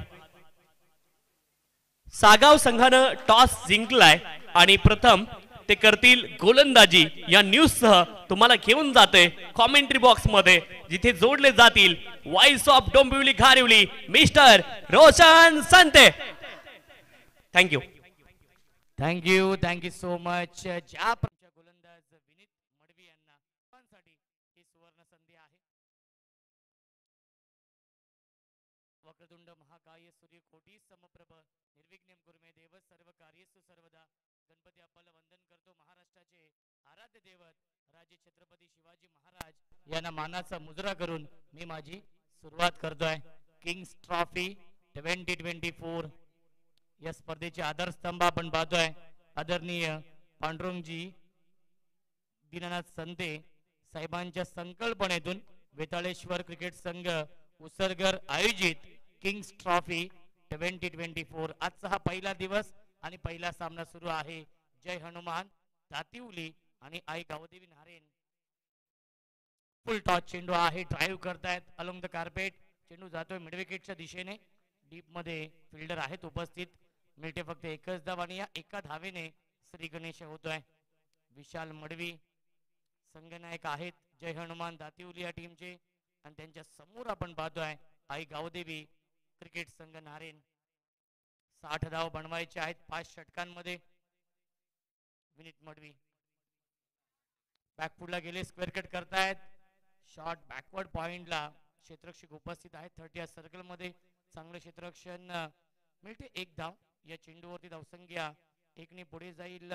सागाव संघानं टॉस जिंकलाय आणि प्रथम ते करतील गोलंदाजी. या न्यूज सह तुम्हाला घेऊन जाते कॉमेंट्री बॉक्स मध्ये, जिथे जोडले जातील voice of Dombivli Gharivli mister Roshan Sante. Thank you. Thank you so much. ज्या गोलंदाज विनीत मडवी यांना ही सुवर्ण संधी आहे. वक्रतुंड महाकाय सूर्यकोटी समप्रभ निर्विघ्न गुरुमे देव सर्व कार्येषु सर्वदा. गणपती अप्पाला वंदन करतो. महाराष्ट्राचे आराध्य दैवत राजे छत्रपती शिवाजी महाराज यांना मानाचा मुजरा करून मी माझी सुरुवात करतोय. किंग्स ट्रॉफी 2024 या स्पर्धेचे आधारस्तंभ आपण पाहतोय. आदरणीय पांडुरंगजी दीनानाथ संते साहेबांच्या संकल्पनेतून वेताळेश्वर क्रिकेट संघ उसरगर आयोजित किंग्स ट्रॉफी 2024. आजचा हा पहिला दिवस आणि पहिला सामना सुरू आहे. जय हनुमान दातिवली आणि आई गावदेवी नारेन. फुल टॉस चेंडू आहे, ड्राईव्ह करतायत अलोंग द कार्पेट. चेंडू जातोय मिड विकेटच्या दिशेने. डीप मध्ये फिल्डर आहेत उपस्थित. मिळते फक्त एकच धाव आणि या एका धावेने श्री गणेश होतोय. विशाल मडवी संघनायक आहेत जय हनुमान दातिवली या टीमचे आणि त्यांच्या समोर आपण पाहतोय आई गावदेवी क्रिकेट संघ नारेन. 60 धाव बनवायचे आहेत 5 षटकांमध्ये. विनीत मडवी बॅकफुटला गेले, स्क्वेअर कट करतायत. शॉट बॅकवर्ड पॉइंटला क्षेत्ररक्षक उपस्थित आहेत 30 सर्कल मध्ये. चांगलं क्षेत्ररक्षण मिळते. एक धाव. या चेंडूवरती धावसंख्या 1 ने पुढे जाईल.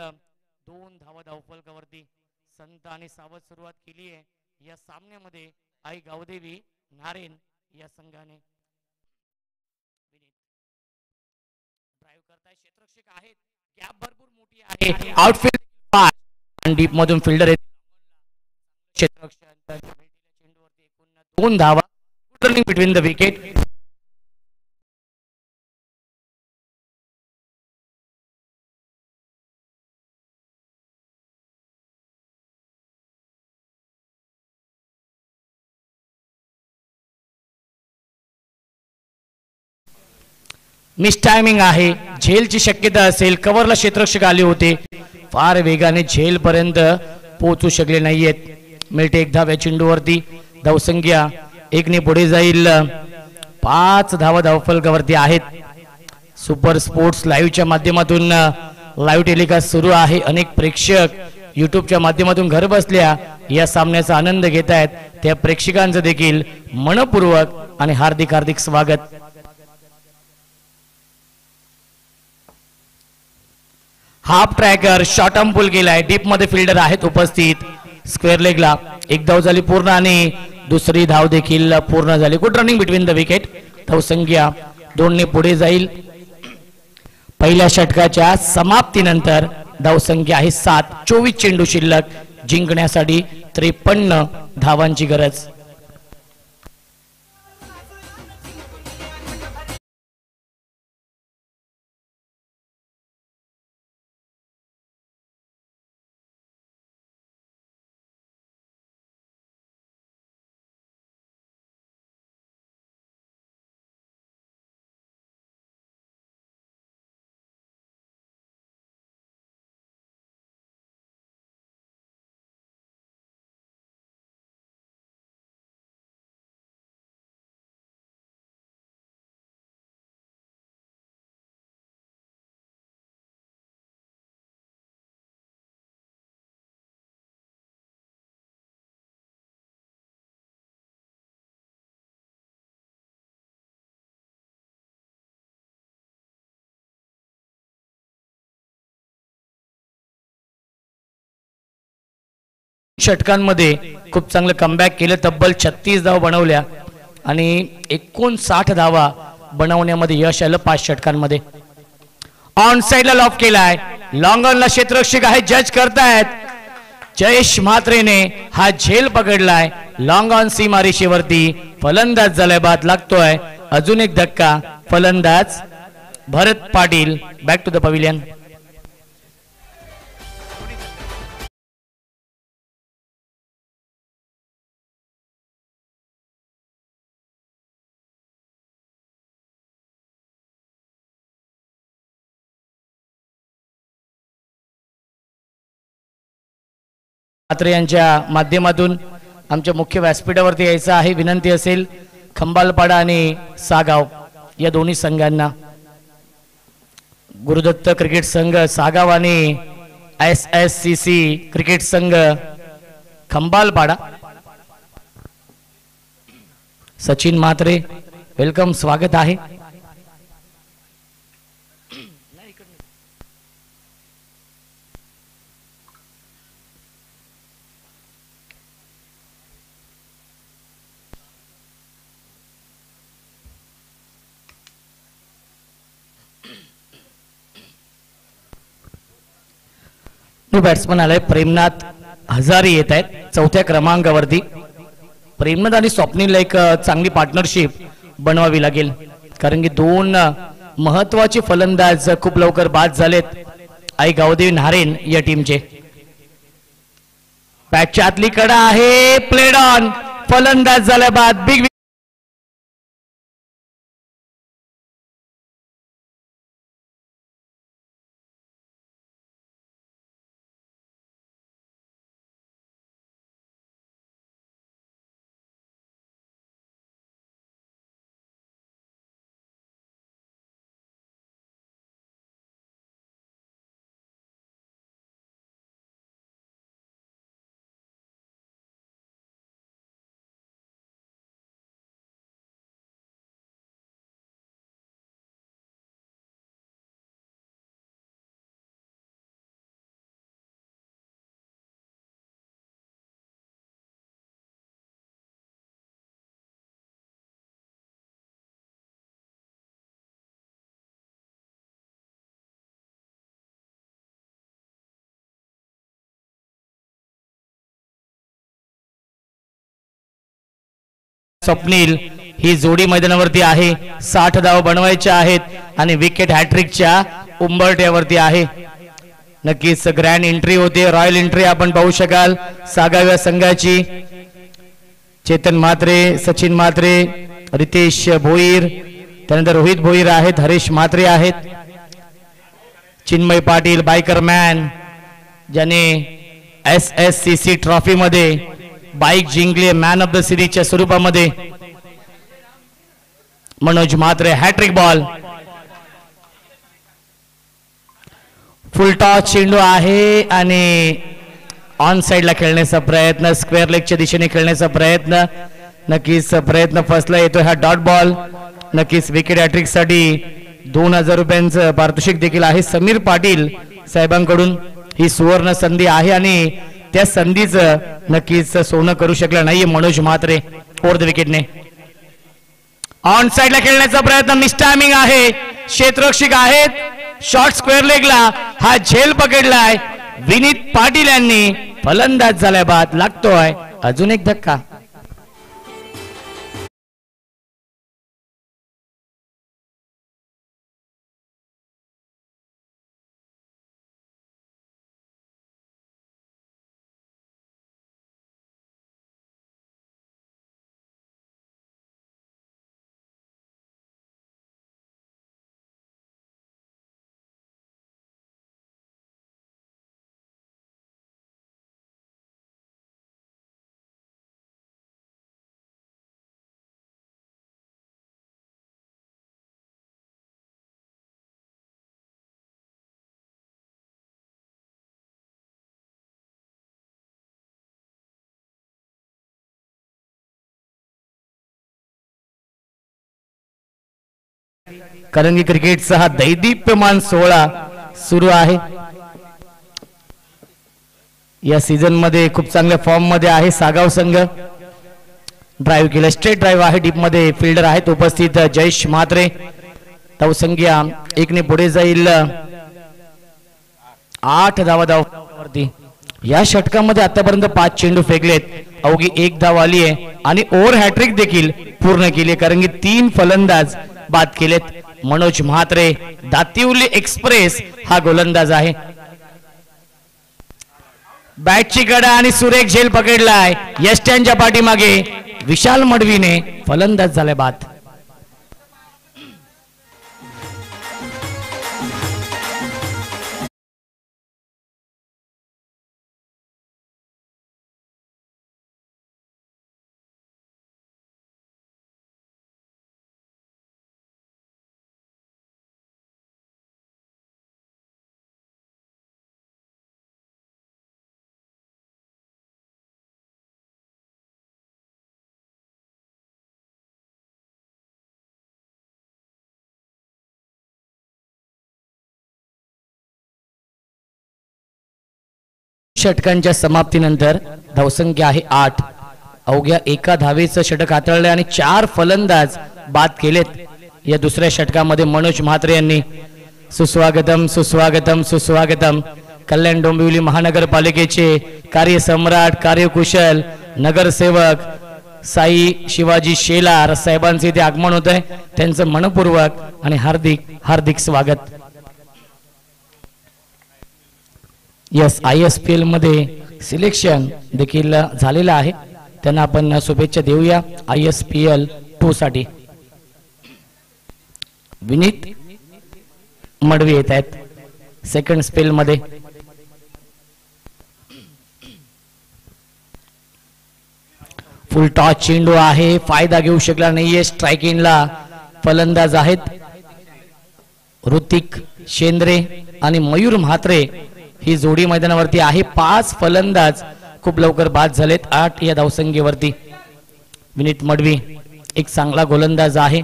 2 धावा धावफलकावरती. संत आणि सावध सुरुवात केली आहे या सामन्यामध्ये आई गावदेवी नारेन या संघाने. विनीत ड्राईव्ह करताय, क्षेत्ररक्षक आहेत. गॅप भरपूर मोठी आहे. आउटफील्ड आणि डीप मधून फिल्डर क्षेत्ररक्षण. चेंडूवरती एकूण 2 धावा. Turning between the wicket. Miss timing आहे. झेलची शक्यता असेल. कव्हरला क्षेत्ररक्षक आले होते, फार वेगाने झेल पर्यंत पोहोचू शकले नाहीयेत. मिळते एक धाव या चेंडूवरती. धावसंख्या 1 ने पुढे जाईल. 5 धावा धावफलकावरती आहेत. सुपर स्पोर्ट्स लाईव्हच्या माध्यमातून लाईव्ह टेलिकास्ट सुरू आहे. अनेक प्रेक्षक युट्यूबच्या माध्यमातून घर बसल्या या सामन्याचा आनंद घेत आहेत. त्या प्रेक्षकांचं देखील मनपूर्वक आणि हार्दिक हार्दिक स्वागत. Half tracker short arm pull केलाय. डीप मध्ये फिल्डर आहेत उपस्थित. स्क्वेअर लेगला एक धाव झाली पूर्ण आणि दुसरी धाव देखील पूर्ण झाली. Good running between the wicket. धावसंख्या 2 ने पुढे जाईल. पहिल्या षटकाच्या समाप्तीनंतर धावसंख्या आहे 7. 24 चेंडू शिल्लक. जिंकण्यासाठी 53 धावांची गरज. षटकांमध्ये खूप चांगलं कमबॅक केलं, तब्बल 36 धावा बनवल्या आणि 59 धावा बनवण्यामध्ये यश आलं 5 षटकांमध्ये. ऑन साइडला लॉफ केलाय, लॉंग ऑनला क्षेत्ररक्षक आहे, जज करतायत. जयेश म्हात्रेने हा झेल पकडलाय लॉंग ऑन सीमारेषेवरती. फलंदाज झालाय, बाद लागतोय. अजून एक धक्का. फलंदाज Bharat Patil. Back to the pavilion. Mhatre यांच्या माध्यमातून आमच्या मुख्य व्यासपीठावरती यायचं आहे. विनंती असेल खंबालपाडा आणि सागाव या दोन्ही संघांना. गुरुदत्त क्रिकेट संघ सागाव आणि SSCC क्रिकेट संघ खंबालपाडा. सचिन म्हात्रे वेलकम, स्वागत आहे. बॅट्समन आलाय प्रेमनाथ हजारे येत आहेत 4थ्या क्रमांकावरती. प्रेमनाथ आणि स्वप्नील एक चांगली पार्टनरशिप बनवावी लागेल, कारण की 2 महत्वाचे फलंदाज खूप लवकर बाद झालेत. आई गावदेवी नारेन या टीमचे. पॅचच्या आतली कडा आहे, प्लेड ऑन. फलंदाज झाला बाद. बिग स्वप्नील ही जोडी मैदानावरती आहे. 60 धावा बनवायच्या आहेत आणि विकेट हॅट्रिकच्या उंबरठ्यावरती आहे. नक्कीच ग्रँड एंट्री होते, रॉयल एंट्री आपण पाहू शकाल सागाव्या संघाची. चेतन म्हात्रे, सचिन म्हात्रे, रितेश भोईर, त्यानंतर रोहित भोईर आहेत, हरीश म्हात्रे आहेत, चिन्मय पाटील बायकर मॅन ज्याने SSCC ट्रॉफी मध्ये बाईक जिंकली मॅन ऑफ द सिरीजच्या स्वरूपामध्ये. Manoj Mhatre hattrick ball. Full toss चेंडू आहे आणि ऑन साइडला खेळण्याचा प्रयत्न, स्क्वेअर लेगच्या दिशेने खेळण्याचा प्रयत्न. नक्कीच प्रयत्न फसला. येतोय हा डॉट बॉल. नक्कीच विकेट हॅट्रिक साठी 2000 रुपयांचं पारितोषिक देखील आहे समीर पाटील साहेबांकडून. ही सुवर्ण संधी आहे आणि त्या संधीचं नक्कीच सोनं करू शकला नाहीये मनोज म्हात्रे ओव्हर द विकेटने. ऑन साइडला खेळण्याचा प्रयत्न, मिसटायमिंग आहे, क्षेत्ररक्षक आहेत. शॉर्ट स्क्वेअर लेगला हा झेल पकडलाय विनीत पाटील यांनी. फलंदाज झालाय बाद. लागतोय अजून एक धक्का. कारण की क्रिकेटचा हा दैदिप्यमान सोहळा सुरू आहे. या सीझन मध्ये खूप चांगल्या फॉर्म मध्ये आहे सागाव संघ. ड्राईव्ह केलं, स्ट्रेट ड्राईव्ह आहे. डीप मध्ये फिल्डर आहेत उपस्थित जयेश म्हात्रे. धावसंख्या 1 पुढे जाईल. 8 धावावरती. या षटकामध्ये आतापर्यंत 5 चेंडू फेकलेत, अवघी 1 धाव आली आहे आणि ओव्हर हॅट्रिक देखील पूर्ण केली, कारण की 3 फलंदाज बाद केलेत. मनोज म्हात्रे, दातिवली एक्सप्रेस हा गोलंदाज आहे. बॅटची कडा आणि सुरेख झेल पकडलाय यष्ट्यांच्या पाठीमागे. विशाल मडवीने फलंदाज झाले बाद. षटकांच्या समाप्तीनंतर धावसंख्या आहे 8. अवघ्या 1 धावेचं षटक हाताळले आणि 4 फलंदाज बाद केलेत. या दुसऱ्या षटकामध्ये मनोज म्हात्रे यांनी सुस्वागतम सुस्वागतम सुस्वागतम. कल्याण डोंबिवली महानगरपालिकेचे कार्यसम्राट, कार्यकुशल नगरसेवक साई शिवाजी शेलार साहेबांचे इथे आगमन होत आहे. त्यांचं मनपूर्वक आणि हार्दिक हार्दिक स्वागत. यस, ISPL मध्ये सिलेक्शन देखील झालेलं आहे. त्यांना आपण शुभेच्छा देऊया ISPL 2 साठी. विनीत मडवी येत आहेत सेकंड स्पेल मध्ये. फुल टॉस चेंडू आहे, फायदा घेऊ शकला नाहीये. स्ट्रायकिंगला फलंदाज आहेत ऋतिक शेंद्रे आणि मयूर म्हात्रे. ही जोडी मैदानावरती आहे. 5 फलंदाज खूप लवकर बाद झालेत 8 या धावसंख्येवरती. विनीत मडवी एक चांगला गोलंदाज आहे.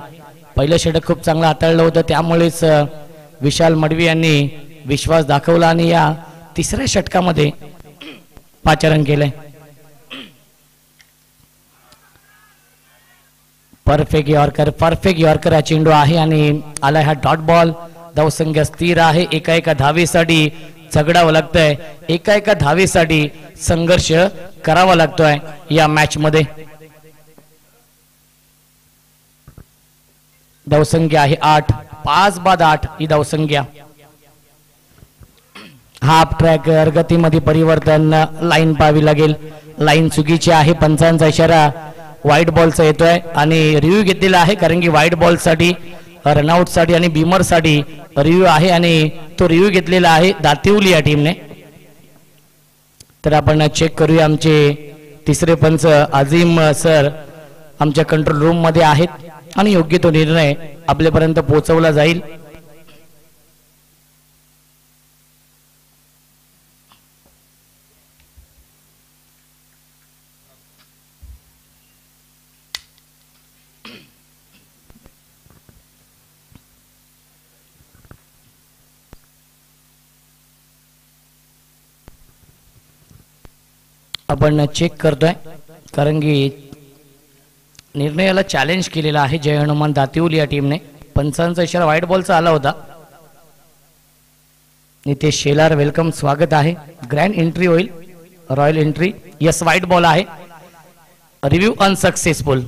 पहिलं षटक खूप चांगलं हाताळलं होतं, त्यामुळेच विशाल मडवी यांनी विश्वास दाखवला आणि या तिसऱ्या षटकामध्ये पाचारण केलंय. परफेक्ट यॉर्कर हा चेंडू आहे आणि आलाय हा डॉट बॉल. धावसंख्या स्थिर आहे. एका धावेसाठी झगडावं लागतंय, एका धावेसाठी संघर्ष करावा लागतोय या मॅच मध्ये. धावसंख्या आहे 8. 5 बाद 8 ही धावसंख्या. हाफ ट्रॅक गतीमध्ये परिवर्तन, लाईन पाहावी लागेल. लाईन चुकीची आहे. पंचांचा इशारा व्हाईट बॉलचा येतोय आणि रिव्ह्यू घेतलेला आहे, कारण की व्हाईट बॉल साठी, रनआउट साठी आणि बीमर साठी रिव्ह्यू आहे आणि तो रिव्ह्यू घेतलेला आहे दातिवली या टीमने. तर आपण चेक करूया. आमचे तिसरे पंच अजीम सर आमच्या कंट्रोल रूम मध्ये आहेत आणि योग्य तो निर्णय आपल्यापर्यंत पोहोचवला जाईल. आपण चेक करतोय, कारण की निर्णयाला चॅलेंज केलेला आहे जय हनुमान दातिवली या टीमने. पंचांचा इशारा व्हाईट बॉलचा आला होता. नितेश शेलार वेलकम, स्वागत आहे. ग्रँड एंट्री होईल, royal entry. Yes, white ball आहे. Review unsuccessful.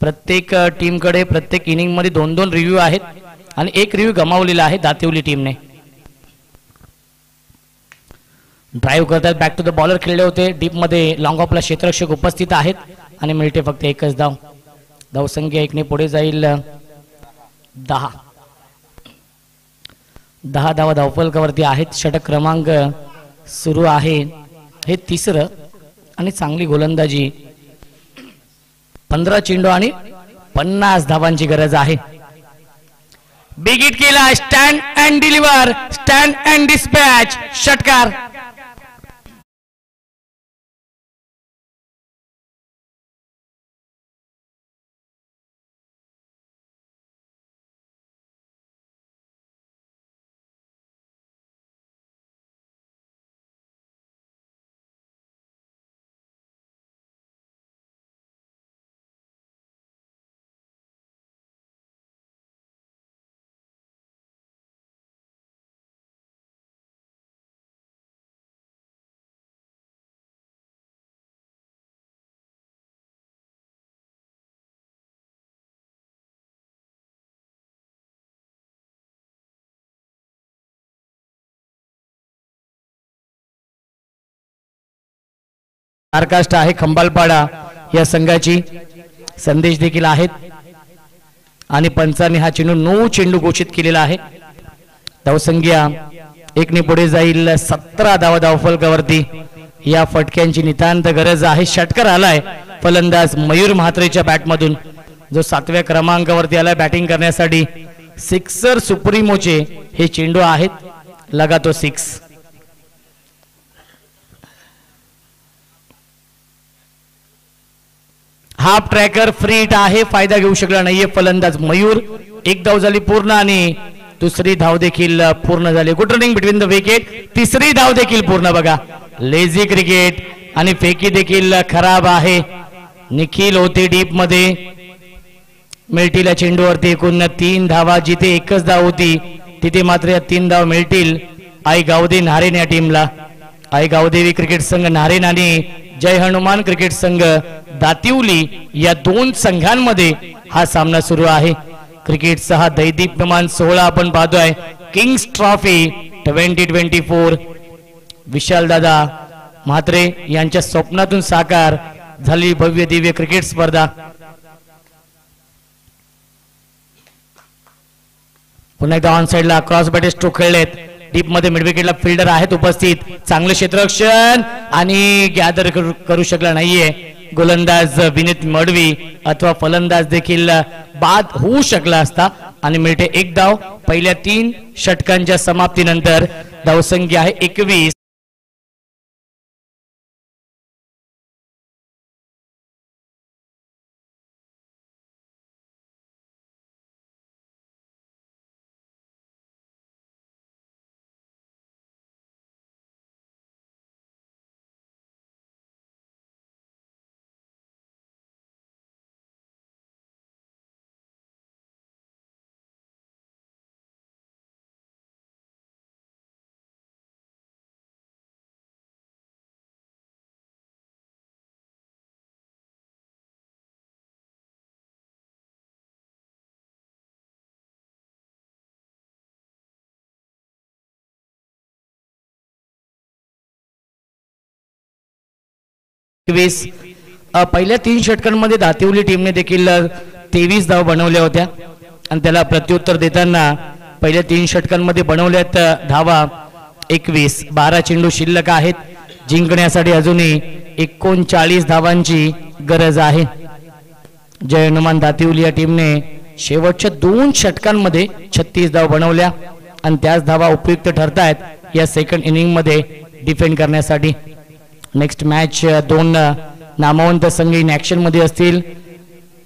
प्रत्येक टीमकडे प्रत्येक इनिंग मध्ये 2-2 रिव्ह्यू आहेत आणि एक रिव्ह्यू गमावलेला आहे दातिवली टीमने. ड्राईव्ह करतात, बॅक टू द बॉलर खेळले होते. डीप मध्ये लॉंग ऑफला क्षेत्ररक्षक उपस्थित आहेत आणि मिळते फक्त 1च धाव. धावसंख्या 1 ने पुढे जाईल. 10 धावा धावफलकावरती आहेत. षटक क्रमांक सुरू आहे, हे तिसरं आणि चांगली गोलंदाजी. 15 चेंडू आणि 50 धावांची गरज आहे. बिग हिट केला, stand and deliver, stand and dispatch, षटकार. स्टारकास्ट आहे खंबालपाडा या संघाची, संदेश देखील आहेत आणि पंचांनी हा चेंडू 9 चेंडू घोषित केलेला आहे. धावसंख्या 1 ने पुढे जाईल. 17 धावा धावफलकावरती. या फटक्यांची नितांत गरज आहे. षटकार आलाय फलंदाज मयूर म्हात्रेच्या बॅटमधून, जो 7व्या क्रमांकावरती आलाय बॅटिंग करण्यासाठी. सिक्सर सुप्रीमोचे हे चेंडू आहेत, लगातो 6. हाफ ट्रॅकर फ्री हिट आहे, फायदा घेऊ शकला नाहीये फलंदाज मयूर. 1 धाव झाली पूर्ण आणि दुसरी धाव देखील पूर्ण झाली. Good running between the wicket. तिसरी धाव देखील पूर्ण. बघा लेझी क्रिकेट आणि फेकी देखील खराब आहे. निखिल होते डीप मध्ये. मिळतील या चेंडूवरती एकूण 3 धावा. जिथे एकच धाव होती तिथे मात्र या 3 धाव मिळतील आई गावदे नारेन या टीमला. आई गावदेवी क्रिकेट संघ नारेन आणि जय हनुमान क्रिकेट संघ दातिवली या 2 संघांमध्ये हा सामना सुरू आहे. क्रिकेटचा हा दैदीप्यमान सोहळा आपण पाहतोय. किंग्स ट्रॉफी 2024 विशाल दादा म्हात्रे यांच्या स्वप्नातून साकार झाली भव्य दिव्य क्रिकेट स्पर्धा. पुन्हा एकदा ऑन साइडला क्रॉस बॅट स्ट्रोक खेळलेत. डीप मध्ये मिड विकेटला फिल्डर आहेत उपस्थित. चांगले क्षेत्ररक्षण आणि गॅदर करू शकला नाहीये गोलंदाज विनीत मडवी, अथवा फलंदाज देखील बाद होऊ शकला असता. आणि मिळते 1 धाव पहिल्या 3 षटकांच्या समाप्तीनंतर. धावसंख्या आहे 21. पहिल्या 3 षटकांमध्ये दातिवली टीमने देखील 23 धाव बनवल्या होत्या आणि त्याला प्रत्युत्तर देताना पहिल्या 3 षटकांमध्ये बनवल्यात धावा 21. 12 चेंडू शिल्लक आहेत. जिंकण्यासाठी अजूनही 39 धावांची गरज आहे. जय हनुमान दातिवली या टीमने शेवटच्या 2 षटकांमध्ये 36 धाव बनवल्या आणि त्याच धावा उपयुक्त ठरतायत या सेकंड इनिंग मध्ये डिफेंड करण्यासाठी. नेक्स्ट मॅच 2 नामवंत संघ इन ऍक्शन मध्ये असतील.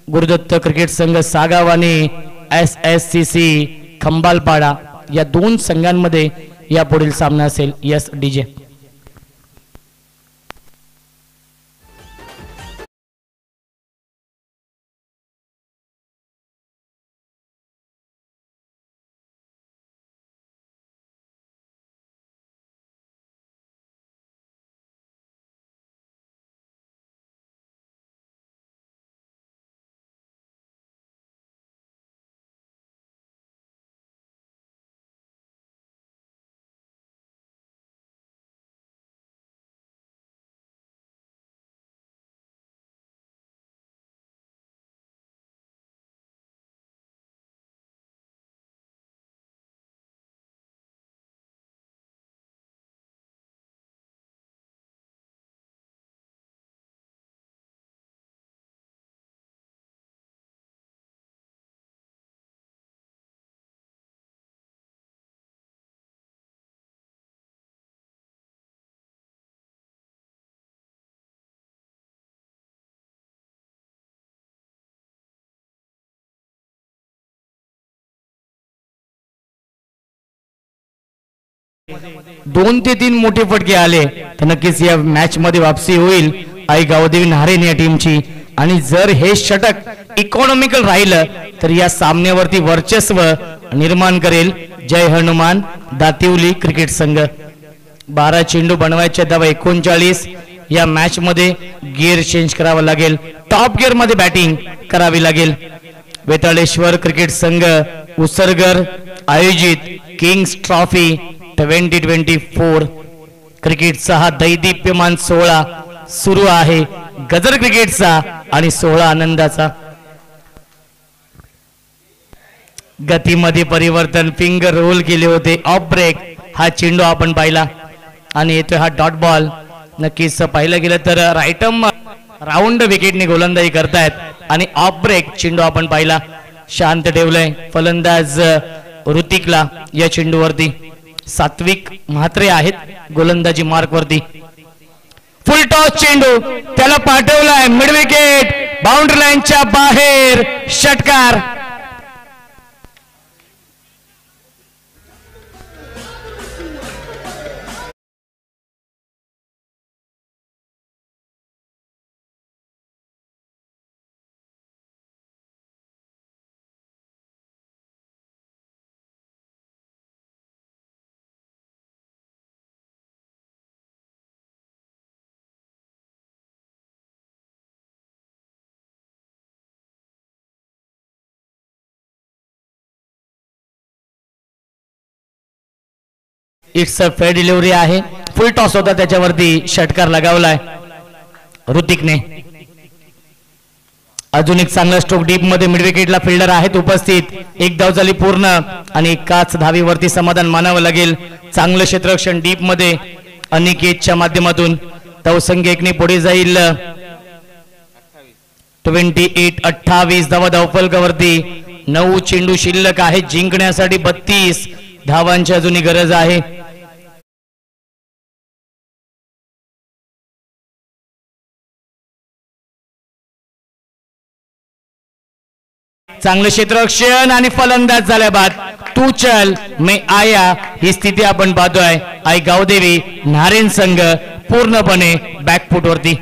गुरुदत्त क्रिकेट संघ सागाव आणि SSCC खंबालपाडा या 2 संघांमध्ये या पुढील सामना असेल. Yes DJ. दोन ते 3 मोठे फटके आले तर नक्कीच या मॅच मध्ये वापसी होईल आई गावदेवी नारेन या टीमची. आणि जर हे षटक इकॉनॉमिकल राहिलं तर या सामन्यावरती वर्चस्व निर्माण करेल जय हनुमान दातिवली क्रिकेट संघ. 12 चेंडू बनवायच्या धावा 39. या मॅच मध्ये गिअर चेंज करावा लागेल. टॉप गिअर मध्ये बॅटिंग करावी लागेल. वेताळेश्वर क्रिकेट संघ उसरगर आयोजित किंग्स ट्रॉफी 2024 क्रिकेटचा हा दैदीप्यमान सोहळा सुरू आहे गजर क्रिकेटचा आणि 16 आनंदाचा. गतीमध्ये परिवर्तन, फिंगर रोल केले होते, ऑफ ब्रेक हा चेंडू आपण पाहिला आणि येतोय हा डॉट बॉल. नक्कीच पाहिलं गेलं तर राईटम राऊंड विकेटने गोलंदाजी करतायत आणि ऑफ ब्रेक चेंडू आपण पाहिला. शांत ठेवलंय फलंदाज ऋतिकला या चेंडूवरती. सात्विक म्हात्रे आहेत गोलंदाजी मार्क वरती. फुल टॉस चेंडू त्याला पाठवलाय मिड विकेट, बाउंड्री लाईनच्या बाहेर, षटकार. इट्स अ फेअर डिलिव्हरी आहे. फुल टॉस होता त्याच्यावरती षटकार लगावलाय ऋतिकने. अजून एक चांगला स्ट्रोक डीप मध्ये मिड विकेटला फिल्डर आहेत उपस्थित. एक धाव झाली पूर्ण आणि एकाच धावीवरती समाधान मानावं लागेल. चांगलं क्षेत्ररक्षण डीप मध्ये अनिकेतच्या माध्यमातून. धावसंख्या एकने पुढे जाईल 28 धावा धावफलकावरती. 9 चेंडू शिल्लक आहे. जिंकण्यासाठी 32 धावांची अजूनही गरज आहे. चांगलं क्षेत्ररक्षण आणि फलंदाज झाल्या बाद. तू चल मैं आया ही स्थिती आपण पाहतोय. आई गावदेवी नारेन संघ पूर्णपणे बॅकफूट वरती.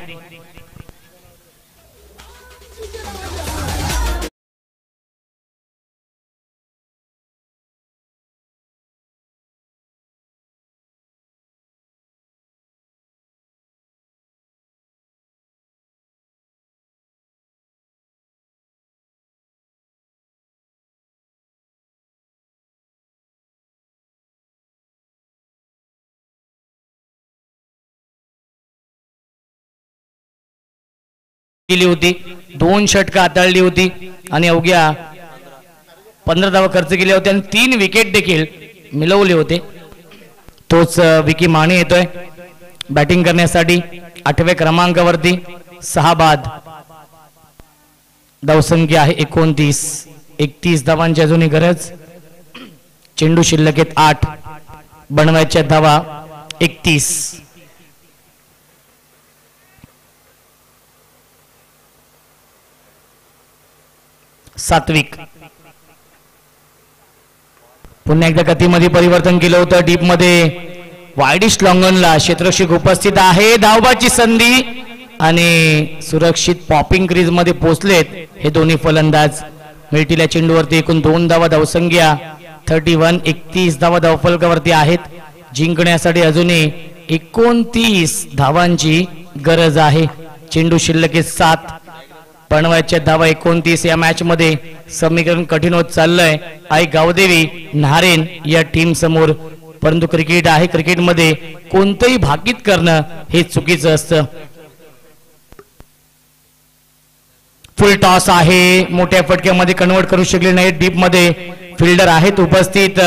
केली होती. 2 षटकं हाताळली होती आणि अवघ्या 15 धावा खर्च केल्या होत्या आणि 3 विकेट देखील मिळवले होते. तोच विकी माने येतोय बॅटिंग करण्यासाठी 8व्या क्रमांकावरती. 6 बाद. धावसंख्या आहे 29. 31 धावांची अजूनही गरज. चेंडू शिल्लक आहेत 8. बनवायच्या धावा 31. सात्विक पुन्हा एकदा गतीमध्ये परिवर्तन केलं होतं. डीप मध्ये वाईडिश लॉंगनला क्षेत्ररक्षक उपस्थित आहे. धावबाची संधी आणि सुरक्षित पॉपिंग क्रीज मध्ये पोहोचलेत हे दोन्ही फलंदाज. मिळतील्या चेंडूवरती एकूण 2 धावा धावसंख्या 31. 31 धावा धावफलकावरती आहेत. जिंकण्यासाठी अजूनही 29 धावांची गरज आहे. चेंडू शिल्लक 7. बनवायच्या धावा 29. या मॅच मध्ये समीकरण कठीण होत चाललंय आई गावदेवी नारेन या टीम समोर. परंतु क्रिकेट आहे. क्रिकेटमध्ये कोणतंही भाकीत करणं हे चुकीचं असतं. फुल टॉस आहे. मोठ्या फटक्यामध्ये कन्वर्ट करू शकले नाही. डीप मध्ये फिल्डर आहेत उपस्थित.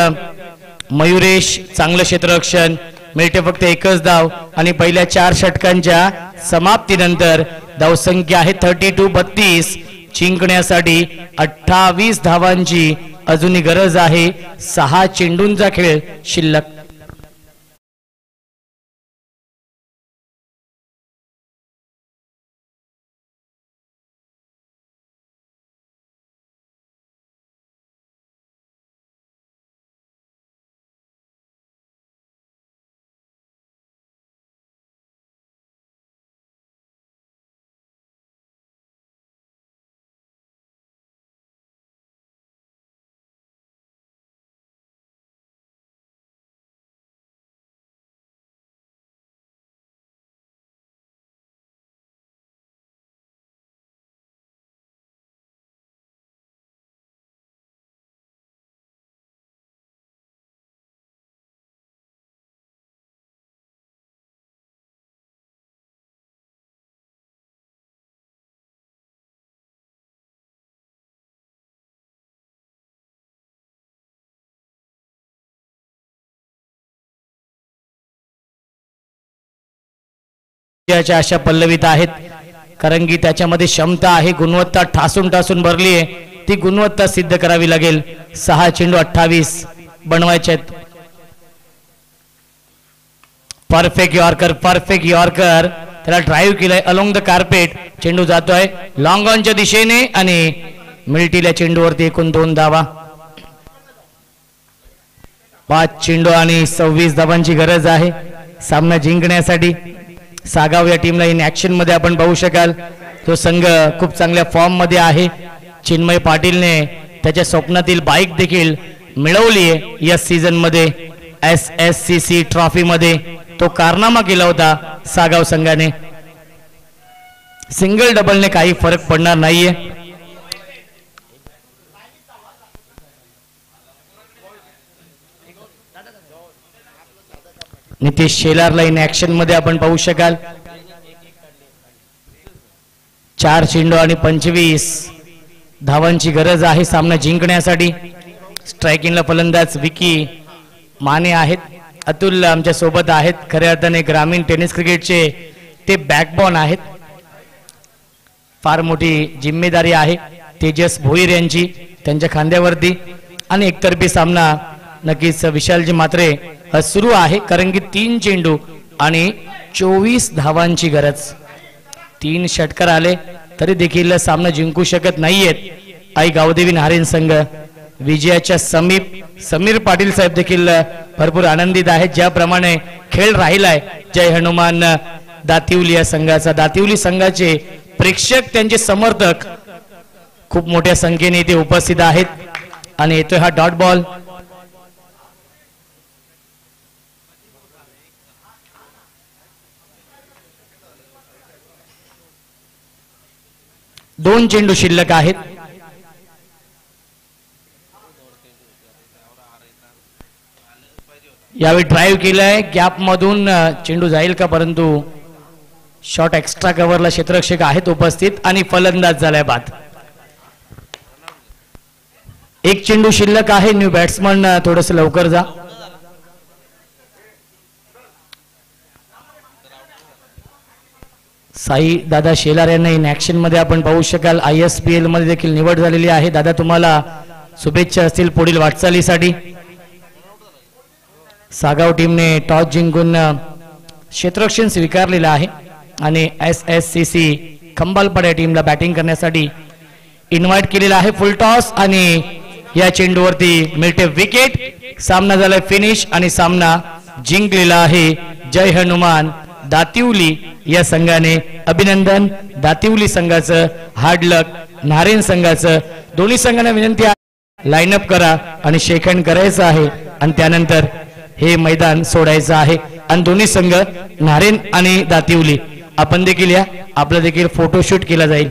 मयुरेश चांगलं क्षेत्ररक्षण. मिळते फक्त 1च धाव आणि पहिल्या 4 षटकांच्या समाप्तीनंतर धावसंख्या आहे 32. जिंकण्यासाठी 28 धावांची अजूनही गरज आहे. 6 चेंडूंचा खेळ शिल्लक. विजयाच्या आशा पल्लवित आहेत, कारण की त्याच्यामध्ये क्षमता आहे, गुणवत्ता ठासून ठासून भरली आहे, ती गुणवत्ता सिद्ध करावी लागेल. 6 चेंडू 28 बनवायचे आहेत. परफेक्ट यॉर्कर त्याला ड्राईव्ह केलाय अलोंग द कार्पेट. चेंडू जातोय लॉंग ऑनच्या दिशेने आणि मिल्टीला चेंडूवरती एकूण 2 धावा. 5 चेंडू आणि 26 धावांची गरज आहे सामना जिंकण्यासाठी. सागाव या टीमला इन ऍक्शन मध्ये आपण पाहू शकाल. तो संघ खूप चांगल्या फॉर्म मध्ये आहे. चिन्मय पाटीलने त्याच्या स्वप्नातील बाईक देखील मिळवली आहे या सीझन मध्ये. SSCC ट्रॉफी मध्ये तो कारनामा केला होता सागाव संघाने. सिंगल डबलने काही फरक पडणार नाहीये. नितेश शेलारला इन ऍक्शन मध्ये आपण पाहू शकाल. 4 चेंडू आणि 25 धावांची गरज आहे सामना जिंकण्यासाठी. स्ट्रायकिंगला फलंदाज विकी माने आहेत. अतुल आमच्या सोबत आहेत. खऱ्या अर्थाने ग्रामीण टेनिस क्रिकेटचे ते बॅकबोन आहेत. फार मोठी जिम्मेदारी आहे तेजस भोईर यांची त्यांच्या खांद्यावरती. आणि एकतर्फी सामना नक्कीच विशालजी मात्रे सुरू आहे, कारण की 3 चेंडू आणि 24 धावांची गरज. 3 षटकार आले तरी देखील सामना जिंकू शकत नाहीयेत आई गावदेवी नारायण संघ. विजयाच्या समीप समीर पाटील साहेब देखील भरपूर आनंदित आहेत ज्याप्रमाणे खेळ राहिलाय. जय हनुमान दातिवली या संघाचा. दातिवली संघाचे प्रेक्षक त्यांचे समर्थक खूप मोठ्या संख्येने इथे उपस्थित आहेत. आणि येतोय हा डॉट बॉल. दोन चेंडू शिल्लक आहेत. यावेळी ड्राईव्ह केलाय गॅप मधून. चेंडू जाईल का, परंतु शॉट एक्स्ट्रा कव्हरला क्षेत्ररक्षक आहेत उपस्थित आणि फलंदाज झालाय बाद. 1 चेंडू शिल्लक आहे. न्यू बॅट्समन थोडस लवकर जा. साई दादा शेलार यांना इन ऍक्शन मध्ये आपण पाहू शकाल. ISPL मध्ये देखील निवड झालेली आहे. दादा तुम्हाला शुभेच्छा असतील पुढील वाटचालीसाठी. सागाव टीमने टॉस जिंकून क्षेत्ररक्षण स्वीकारलेलं आहे आणि SSCC खंबालपाड्या टीमला बॅटिंग करण्यासाठी इन्व्हाइट केलेला आहे. फुल टॉस आणि या चेंडूवरती मिळते विकेट. सामना झालाय फिनिश आणि सामना जिंकलेला आहे जय हनुमान दातिवली या संघाने. अभिनंदन दातिवली संघाचं, हार्ड लक नारायण संघाचं. दोन्ही संघांना विनंती आहे लाईनअप करा आणि शेक हँड करायचं आहे आणि त्यानंतर हे मैदान सोडायचं आहे. आणि दोन्ही संघ नारायण आणि दातिवली आपण देखील या. आपला देखील फोटोशूट केला जाईल.